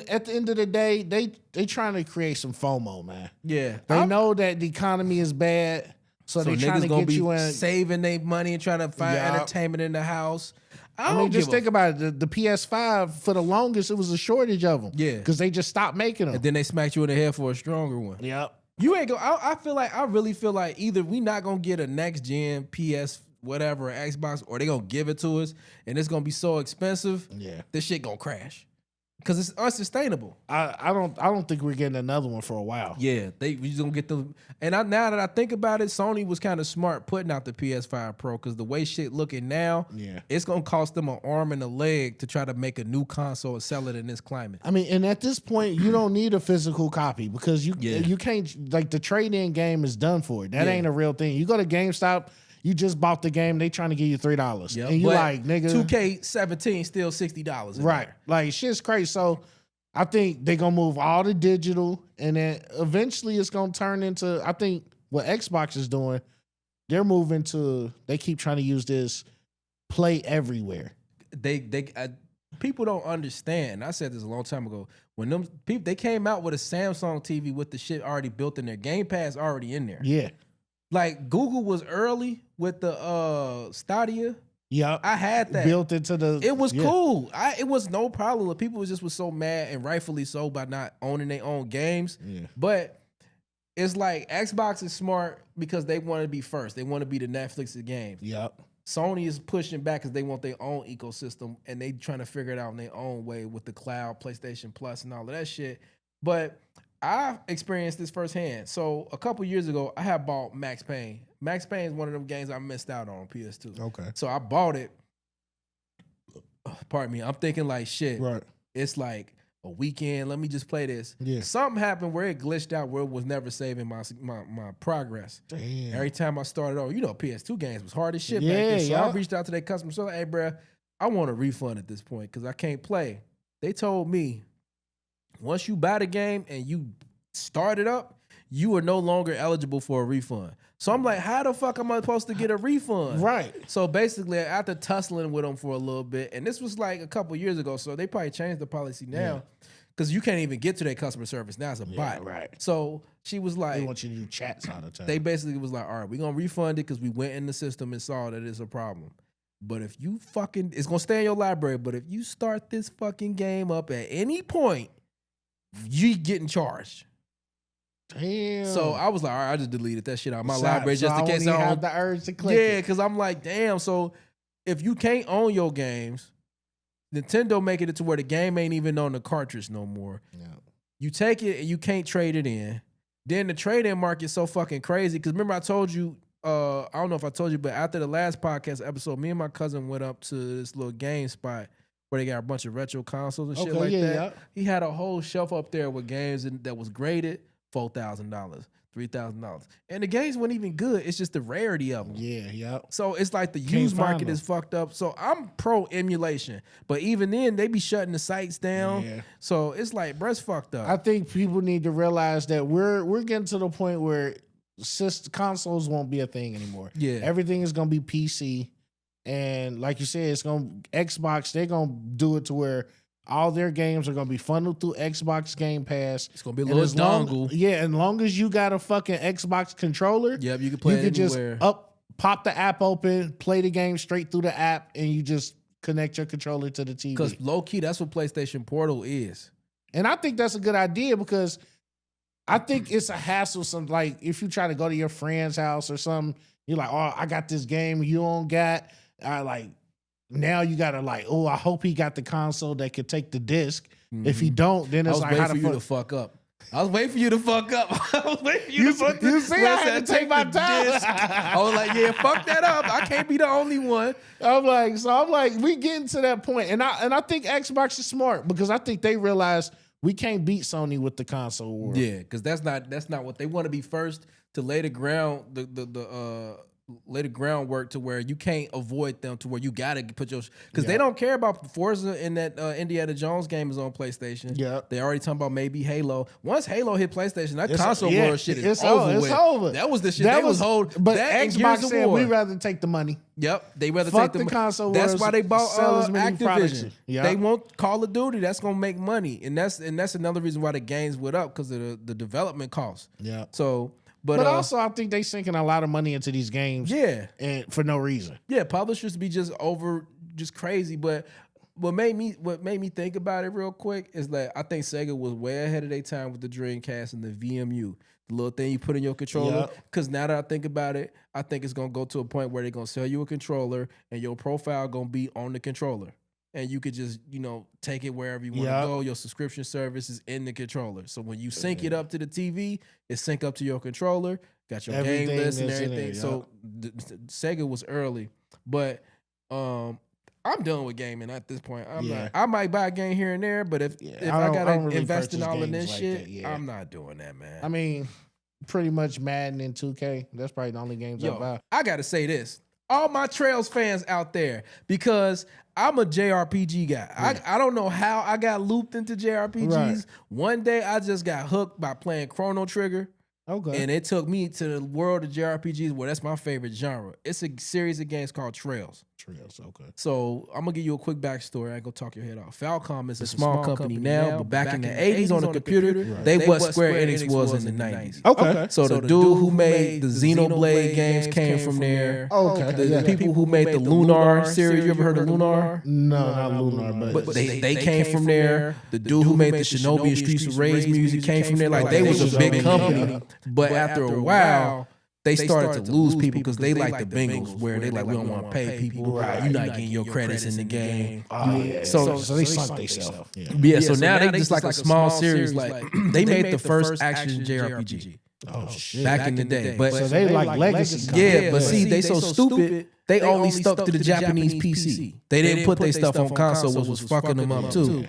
at the end of the day, they trying to create some FOMO, man. Yeah. They know that the economy is bad, so they trying to get you in. Saving their money and trying to find entertainment in the house. I mean, just think about it. The PS5, for the longest, it was a shortage of them. Yeah. Because they just stopped making them. And then they smacked you in the head for a stronger one. Yep. You ain't go. I really feel like either we not gonna get a next gen PS whatever or Xbox, or they gonna give it to us, and it's gonna be so expensive. Yeah, this shit gonna crash because it's unsustainable. I don't think we're getting another one for a while. Yeah, we just gonna get them. And now that I think about it, Sony was kind of smart putting out the PS5 Pro, because the way shit looking now, it's gonna cost them an arm and a leg to try to make a new console and sell it in this climate. I mean, and at this point, you don't need a physical copy, because you can't, like, the trade-in game is done for it. That ain't a real thing. You go to GameStop, you just bought the game, they trying to give you $3. Yep. And you like, nigga, 2K17 still $60. Right. There. Like, shit's crazy. So I think they're gonna move all the digital, and then eventually it's gonna turn into, I think what Xbox is doing, they're moving to, they keep trying to use this play everywhere. People don't understand. I said this a long time ago. When them people, they came out with a Samsung TV with the shit already built in there. Game Pass already in there. Yeah. Like, Google was early with the Stadia. Yeah, I had that built into the. It was cool. It was no problem. People was so mad, and rightfully so, by not owning their own games. Yeah. But it's like Xbox is smart because they want to be first. They want to be the Netflix of games. Yep. Sony is pushing back because they want their own ecosystem, and they trying to figure it out in their own way with the cloud, PlayStation Plus, and all of that shit. But I experienced this firsthand. So a couple years ago, I had bought Max Payne. Max Payne is one of them games I missed out on PS2. Okay. So I bought it. Pardon me. I'm thinking like, shit. Right. It's like a weekend. Let me just play this. Yeah. Something happened where it glitched out, where it was never saving my progress. Damn. Every time I started over, PS2 games was hard as shit back then. So I reached out to their customer service. Hey, bro, I want a refund at this point because I can't play. They told me, once you buy the game and you start it up, you are no longer eligible for a refund. So I'm like, how the fuck am I supposed to get a refund? Right. So basically, after tussling with them for a little bit, and this was like a couple years ago, so they probably changed the policy now, because you can't even get to their customer service now. It's a bot. Right. So she was like, they want you to do chats all the time. They basically was like, all right, we're going to refund it because we went in the system and saw that it's a problem. But if you it's going to stay in your library, but if you start this fucking game up at any point, you getting charged. Damn. So I was like, all right, I just deleted that shit out of my library just in case I don't have the urge to click. Yeah, because I'm like, damn. So if you can't own your games, Nintendo making it to where the game ain't even on the cartridge no more. Yeah. You take it and you can't trade it in. Then the trade-in market's so fucking crazy. Because remember I told you, I don't know if I told you, but after the last podcast episode, me and my cousin went up to this little game spot where they got a bunch of retro consoles and shit like that. Yeah. He had a whole shelf up there with games that was graded $4,000, $3,000. And the games weren't even good. It's just the rarity of them. Yeah. So it's like the used market is fucked up. So I'm pro emulation. But even then, they be shutting the sites down. Yeah. So it's like, bruh, it's fucked up. I think people need to realize that we're getting to the point where consoles won't be a thing anymore. Yeah. Everything is going to be PC. And like you said, Xbox, they're going to do it to where all their games are going to be funneled through Xbox Game Pass. It's going to be a little dongle. Yeah, and long as you got a fucking Xbox controller, yep, you can play it anywhere. Just pop the app open, play the game straight through the app, and you just connect your controller to the TV. Because low-key, that's what PlayStation Portal is. And I think that's a good idea, because I think it's a hassle. Like, if you try to go to your friend's house or something, you're like, oh, I got this game you don't got. Now you gotta I hope he got the console that could take the disc. Mm-hmm. If he don't, then it's like, how to fuck up. I was waiting for you to fuck up. I was waiting for you to fuck up. You see, I had to take my time. I was like, yeah, fuck that up. I can't be the only one. I'm like, we getting to that point. And I think Xbox is smart, because I think they realize we can't beat Sony with the console war. Yeah, because that's not what they want to be first to lay the ground, lay the groundwork to where you can't avoid them, to where you gotta put your, because they don't care about Forza, in that Indiana Jones game is on PlayStation. Yeah, they already talking about maybe Halo. Once Halo hit PlayStation, that console war shit is over. It's over. That was the shit they was holding. But Xbox said we'd rather take the money. Yep, they rather take the console. That's why they bought Activision. Yep. They want Call of Duty. That's gonna make money, and that's another reason why the games went up, because of the development costs. Yeah. So. But also, I think they sinking a lot of money into these games. Yeah. And for no reason. Yeah, publishers be just crazy. But what made me think about it real quick is that I think Sega was way ahead of their time with the Dreamcast and the VMU, the little thing you put in your controller. Because now that I think about it, I think it's gonna go to a point where they're gonna sell you a controller and your profile gonna be on the controller. And you could just, take it wherever you want to go. Your subscription service is in the controller. So when you sync it up to the TV, it sync up to your controller. Got your game list and everything. So Sega was early. But I'm done with gaming at this point. I might buy a game here and there, but if I got to invest in all of this shit, I'm not doing that, man. I mean, pretty much Madden and 2K. That's probably the only games I buy. I got to say this. All my Trails fans out there, because I'm a JRPG guy. Yeah. I don't know how I got looped into JRPGs. Right. One day I just got hooked by playing Chrono Trigger. Okay. And it took me to the world of JRPGs where that's my favorite genre. It's a series of games called Trails. Okay. So I'm going to give you a quick backstory. I ain't going to talk your head off. Falcom is a small company now, but back in the 80s on the computer, they what Square Enix was in the 90s. Okay. So the dude who made the Xenoblade games came from there. Okay. The people who made the Lunar series, you ever heard of Lunar? No, not Lunar, but they came from there. The dude who made the Shinobi and Streets of Rage music came from there. Like, they was a big company. But after a while, they started to lose people because they like the Bengals, where they like, we don't want to pay people. Right. You're not getting your credits in the game. So they sunk themselves. So now they just like a small series. Like, they made the first action JRPG. Oh shit! Back in the day, but so they like legacy. Yeah, but see, they so stupid. They only stuck to the Japanese PC. They didn't put their stuff on console, which was fucking them up too.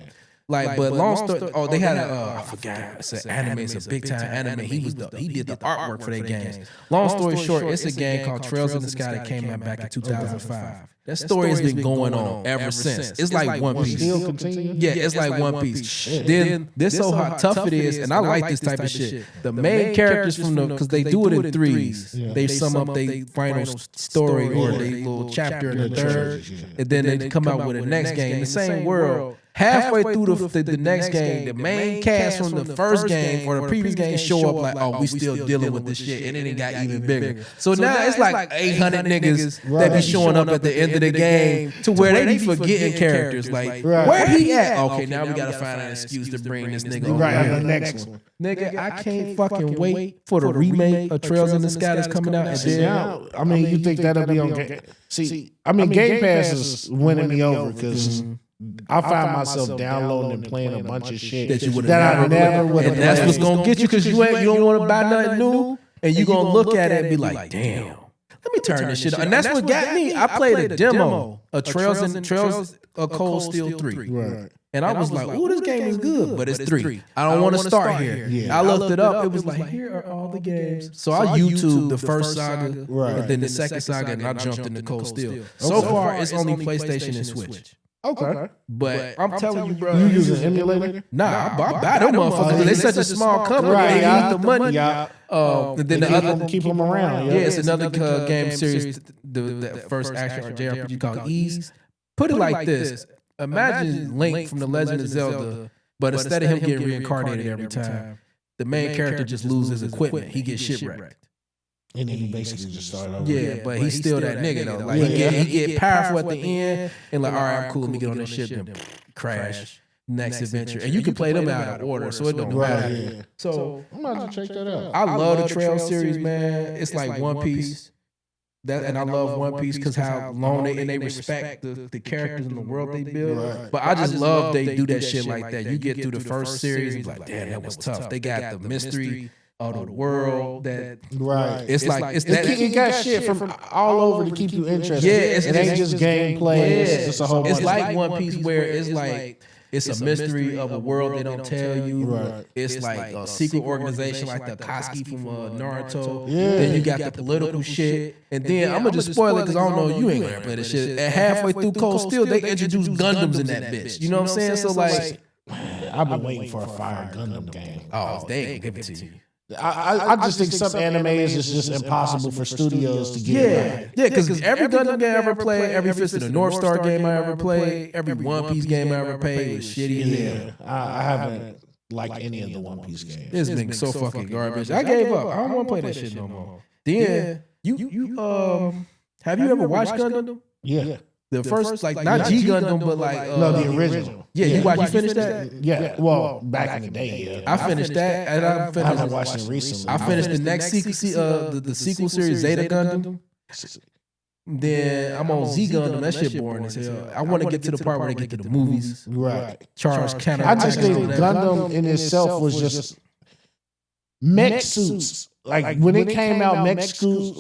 Like, but long story. Oh, they had I forgot. It's an anime. It's a big time anime. He did the artwork for their games. Long story short, it's a game called Trails in the Sky that came out back in 2005. That story has been going on ever since. It's like One Piece. Still continue? Yeah, it's like One Piece. Then this so how tough it is, and I like this type of shit. The main characters from the, because they do it in threes. They sum up their final story or their little chapter in the third, and then they come out with the next game, the same world. Halfway through the next game, the main cast from the first game or the previous game show up like, oh, we still dealing with this shit, and then it got even bigger. So now it's like 800 niggas that be showing up at the end of the game to where they be forgetting characters. Like, where he at? Okay, now we gotta find an excuse to bring this nigga over here. The next one. Nigga, I can't fucking wait for the remake of Trails in the Sky that's coming out. I mean, you think that'll be on Game? See, I mean, Game Pass is winning me over because I find myself downloading and playing a bunch of shit that I never would have. And that's what's gonna get you because you don't want to buy nothing new, and you gonna look at it and be like, damn, let me turn this shit on. And that's what got me. I played a demo of Trails of Cold Steel 3. Right. And I was like, ooh, this game is good, but it's 3. I don't want to start here. Yeah. I looked it up. It was like, here are all the games. So I YouTubed the first saga, and then the second saga, and I jumped into Cold Steel. So far, it's only PlayStation and Switch. Okay. But I'm telling you, bro. You use an emulator? Nah, I buy them motherfuckers. They such a small company. They need the money. And then the other keep them around. Yeah, it's another game series, the first action JRPG called Ease. Put it like this. Imagine Link from The Legend of Zelda, but instead of him getting reincarnated every time, the main character just loses his equipment. He gets shipwrecked. And then he basically just started over. Yeah, but he's still that nigga though. Like, he get powerful at the end, and like, all right, I'm cool. Let me get on this ship and crash. Next adventure, and you can play them out of order, so it don't matter. So I'm about to check that out. I love the Trail series, man. It's like One Piece. And I love One Piece because how long they respect the characters in the world they build. Right. But I just love they do that shit like that. You get through the first series, and like, damn, that was tough. They got the mystery of the world that it's like it got shit from all over to keep you interested. Yeah, it ain't just gameplay. It's a whole bunch. It's like One Piece where it's like it's a mystery of a world they don't tell you. Right. It's like a secret organization like the Akatsuki from Naruto. Yeah. Then you got the political shit. And then I'm gonna just spoil it because I don't know you ain't gonna play this shit. And halfway through Cold Steel, they introduced Gundams in that bitch. You know what I'm saying? So like, I've been waiting for a Fire Gundam game. Oh, they ain't give it to you. I just think some animes is just impossible for studios to get right. Yeah, because every Gundam game I ever played, every Fist of the North Star game I ever played, every One Piece game I ever played was shitty as hell. I haven't liked any of the One Piece games. It's been so fucking garbage. I gave up. I don't want to play that shit no more. Then you have you ever watched Gundam? Yeah. The first, like not G Gundam, but like no, the original. Yeah, you finished that? Yeah, well, back in the day, yeah. I finished that, and I haven't watched it recently. I finished the next the sequel series, Zeta Gundam. Then I'm on Z Gundam. That shit boring as hell. I want to get to the part where they get to the movies. Right. Charles Cannon. I just think Gundam in itself was just mech suits. Like when it came out, mech suits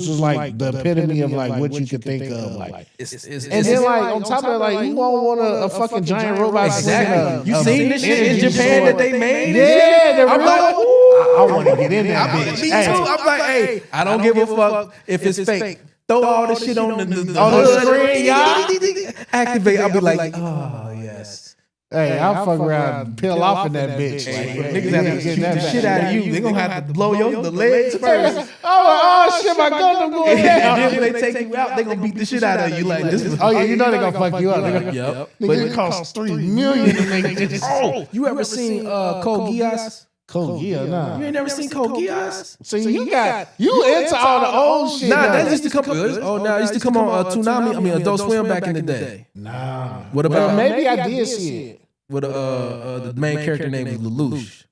was like the epitome of like what you could think of. Like, and then like on top of that, like you won't want a fucking giant robot. Exactly. You seen this shit in Japan that they made? Yeah, I'm like, I want to get in that bitch. Me too. I'm like, hey, I don't give a fuck if it's fake. Throw all this shit on the screen, y'all. Activate. I'll be like, oh yes. Hey, I'll fuck around and peel off in that bitch. Niggas have to shoot the shit out of you. They gonna have to blow the legs first. Oh shit, my Gundam going down. And then when they take you out, they gonna beat the shit out of you like this. Oh yeah, you know they gonna fuck you up. Yep. But it costs $3 million to make this. Oh, you ever seen Code Geass? Code Geass, nah. You ain't never seen Code Geass? So you into all the old shit. Nah, that used to come. Oh, no, it used to come on Toonami. I mean, Adult Swim back in the day. Nah. What about? Maybe I did see it. With the main character name is Lelouch.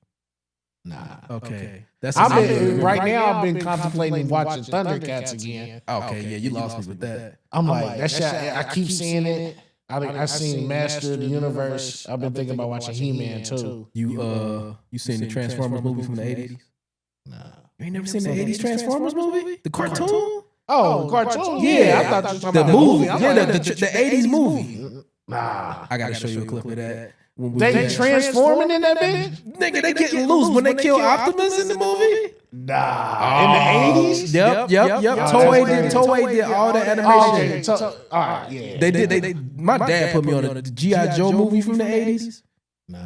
Nah. Okay. That's right now. I've been contemplating watching Thundercats again. Okay, yeah, you lost me with that. I'm like that shit. I keep seeing it. I seen Master of the Universe. I've been thinking about watching He-Man too. You seen the Transformers movie from the 80s? Nah. You ain't never seen the 80s Transformers movie? The cartoon? Oh, cartoon. Yeah, I thought you were talking about the movie. Yeah, the 80s movie. Nah. I gotta show you a clip of that. They transforming in that bitch? Nigga, they getting loose when they kill Optimus in the movie? Nah. In the 80s? Yep. Toei did all the animation. All right, yeah. They did. My dad put me on the G.I. Joe movie from the 80s. Nah.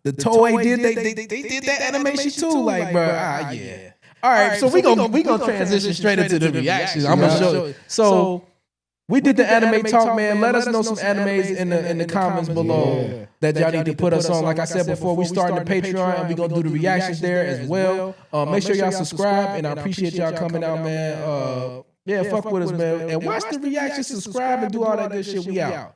The Toei did. They did that animation too. Like, bro, yeah. All right, so we gonna transition straight into the reactions. I'm gonna show you. So we did the anime talk, man. Let us know some animes in the comments below that y'all need to put us on. Like I said before, we starting the Patreon and we gonna do the reactions there as well. Make sure y'all subscribe, and I appreciate y'all coming out, man. Yeah, fuck with us, man. And watch the reactions, subscribe, and do all that good shit. We out.